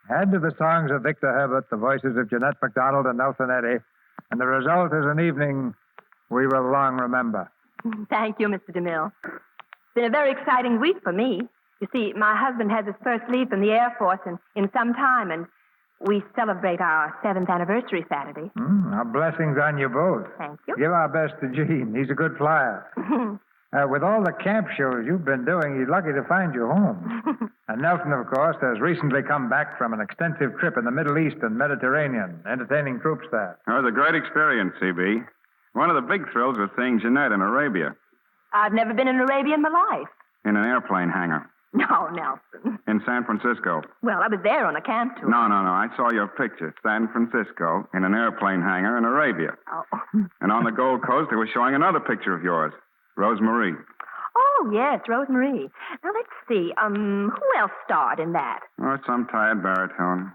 Add to the songs of Victor Herbert the voices of Jeanette MacDonald and Nelson Eddy, and the result is an evening we will long remember. Thank you, Mr. DeMille. It's been a very exciting week for me. You see, my husband has his first leave from the Air Force in some time, and we celebrate our 7th anniversary Saturday. Our blessings on you both. Thank you. Give our best to Gene. He's a good flyer. With all the camp shows you've been doing, he's lucky to find you home. And Nelson, of course, has recently come back from an extensive trip in the Middle East and Mediterranean, entertaining troops there. It was a great experience, CB. One of the big thrills was seeing Jeanette in Arabia. I've never been in Arabia in my life. In an airplane hangar. No, Nelson. In San Francisco. Well, I was there on a camp tour. No. I saw your picture. San Francisco, in an airplane hangar in Arabia. Oh. And on the Gold Coast, they were showing another picture of yours. Rosemarie. Oh, yes, Rosemarie. Now, let's see. Who else starred in that? Oh, some tired baritone.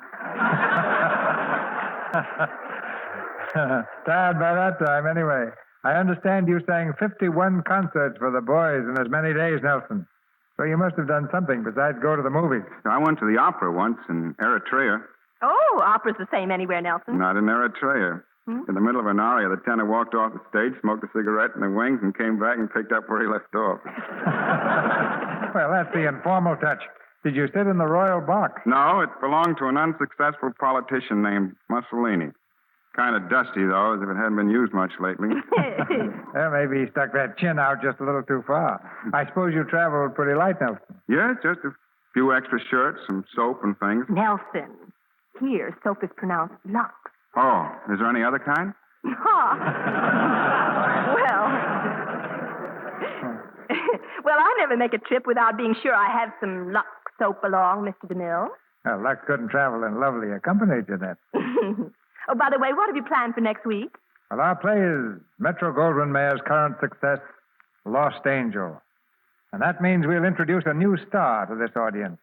Tired by that time, anyway. I understand you sang 51 concerts for the boys in as many days, Nelson. So you must have done something besides go to the movies. I went to the opera once in Eritrea. Oh, opera's the same anywhere, Nelson. Not in Eritrea. In the middle of an aria, the tenor walked off the stage, smoked a cigarette in the wings, and came back and picked up where he left off. Well, that's the informal touch. Did you sit in the royal box? No, it belonged to an unsuccessful politician named Mussolini. Kind of dusty, though, as if it hadn't been used much lately. Well, maybe he stuck that chin out just a little too far. I suppose you traveled pretty light, Nelson. Yeah, just a few extra shirts, some soap and things. Nelson. Here, soap is pronounced Lux. Oh, is there any other kind? Well, I never make a trip without being sure I have some Lux soap along, Mr. DeMille. Well, Lux couldn't travel in lovely accompany, Jeanette. Oh, by the way, what have you planned for next week? Well, our play is Metro Goldwyn Mayer's current success, Lost Angel. And that means we'll introduce a new star to this audience,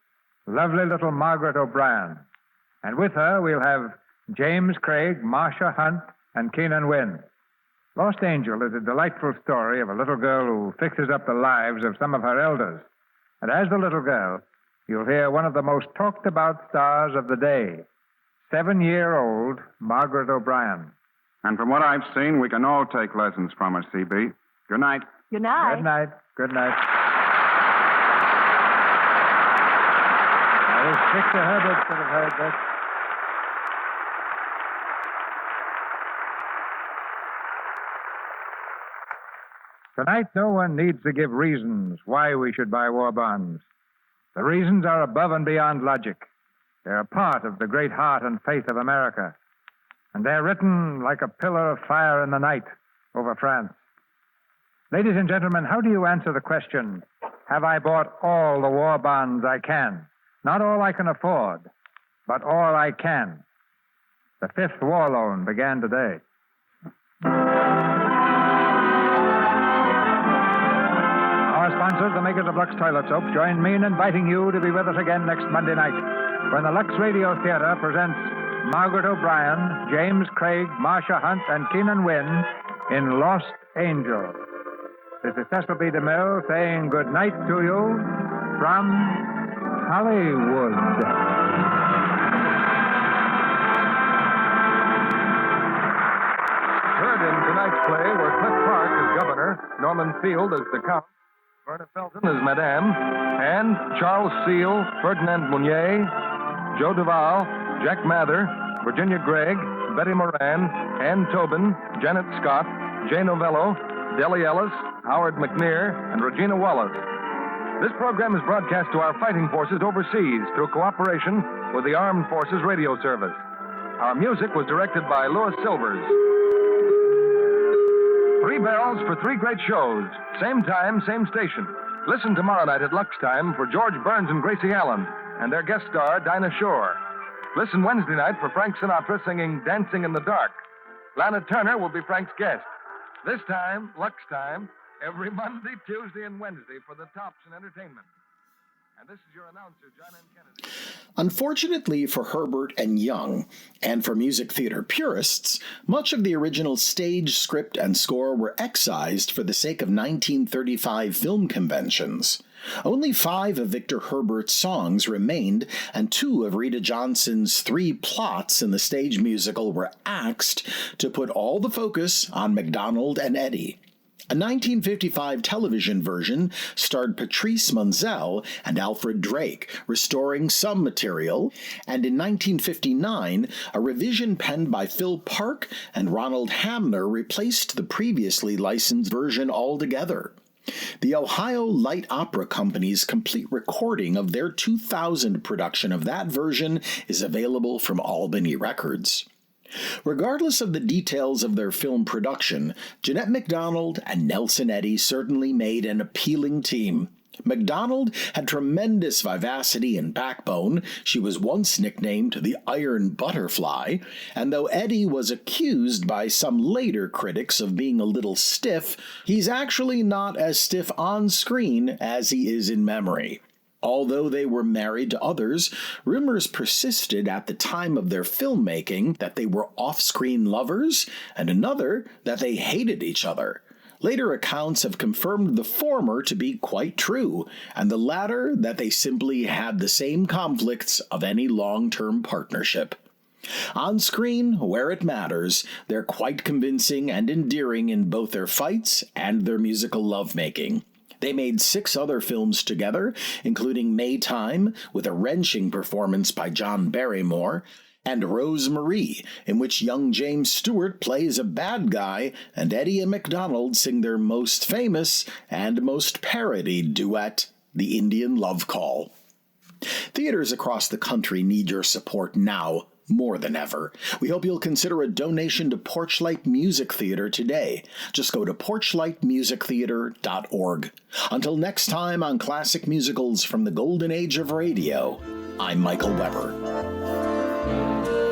lovely little Margaret O'Brien. And with her, we'll have James Craig, Marcia Hunt, and Keenan Wynn. Lost Angel is a delightful story of a little girl who fixes up the lives of some of her elders. And as the little girl, you'll hear one of the most talked about stars of the day, 7-year-old Margaret O'Brien. And from what I've seen, we can all take lessons from her, C.B. Good night. Good night. Good night. Good night. I wish Victor Herbert could have heard this. Tonight, no one needs to give reasons why we should buy war bonds. The reasons are above and beyond logic. They're a part of the great heart and faith of America. And they're written like a pillar of fire in the night over France. Ladies and gentlemen, how do you answer the question, have I bought all the war bonds I can? Not all I can afford, but all I can. The 5th war loan began today. Our sponsors, the makers of Lux Toilet Soap, join me in inviting you to be with us again next Monday night when the Lux Radio Theater presents Margaret O'Brien, James Craig, Marcia Hunt, and Keenan Wynn in Lost Angel. This is Cecil B. DeMille saying good night to you from Hollywood. Heard in tonight's play were Cliff Clark as governor, Norman Field as the count, Verna Felton as Madame, and Charles Seal, Ferdinand Mounier, Joe Duvall, Jack Mather, Virginia Gregg, Betty Moran, Ann Tobin, Janet Scott, Jay Novello, Deli Ellis, Howard McNear, and Regina Wallace. This program is broadcast to our fighting forces overseas through cooperation with the Armed Forces Radio Service. Our music was directed by Louis Silvers. 3 bells for 3 great shows. Same time, same station. Listen tomorrow night at Lux Time for George Burns and Gracie Allen and their guest star, Dinah Shore. Listen Wednesday night for Frank Sinatra singing Dancing in the Dark. Lana Turner will be Frank's guest. This time, Lux Time, every Monday, Tuesday, and Wednesday for the tops in entertainment. And this is your announcer, John M. Kennedy. Unfortunately for Herbert and Young, and for music theater purists, much of the original stage, script, and score were excised for the sake of 1935 film conventions. Only 5 of Victor Herbert's songs remained, and 2 of Rita Johnson's 3 plots in the stage musical were axed to put all the focus on MacDonald and Eddie. A 1955 television version starred Patrice Munzel and Alfred Drake, restoring some material, and in 1959, a revision penned by Phil Park and Ronald Hamner replaced the previously licensed version altogether. The Ohio Light Opera Company's complete recording of their 2000 production of that version is available from Albany Records. Regardless of the details of their film production, Jeanette MacDonald and Nelson Eddy certainly made an appealing team. MacDonald had tremendous vivacity and backbone. She was once nicknamed the Iron Butterfly, and though Eddie was accused by some later critics of being a little stiff, he's actually not as stiff on screen as he is in memory. Although they were married to others, rumors persisted at the time of their filmmaking that they were off-screen lovers, and another that they hated each other. Later accounts have confirmed the former to be quite true, and the latter that they simply had the same conflicts of any long-term partnership. On screen, where it matters, they're quite convincing and endearing in both their fights and their musical lovemaking. They made 6 other films together, including Maytime, with a wrenching performance by John Barrymore, and Rose Marie, in which young James Stewart plays a bad guy and Eddie and MacDonald sing their most famous and most parodied duet, The Indian Love Call. Theaters across the country need your support now more than ever. We hope you'll consider a donation to Porchlight Music Theater today. Just go to porchlightmusictheater.org. Until next time on Classic Musicals from the Golden Age of Radio, I'm Michael Weber.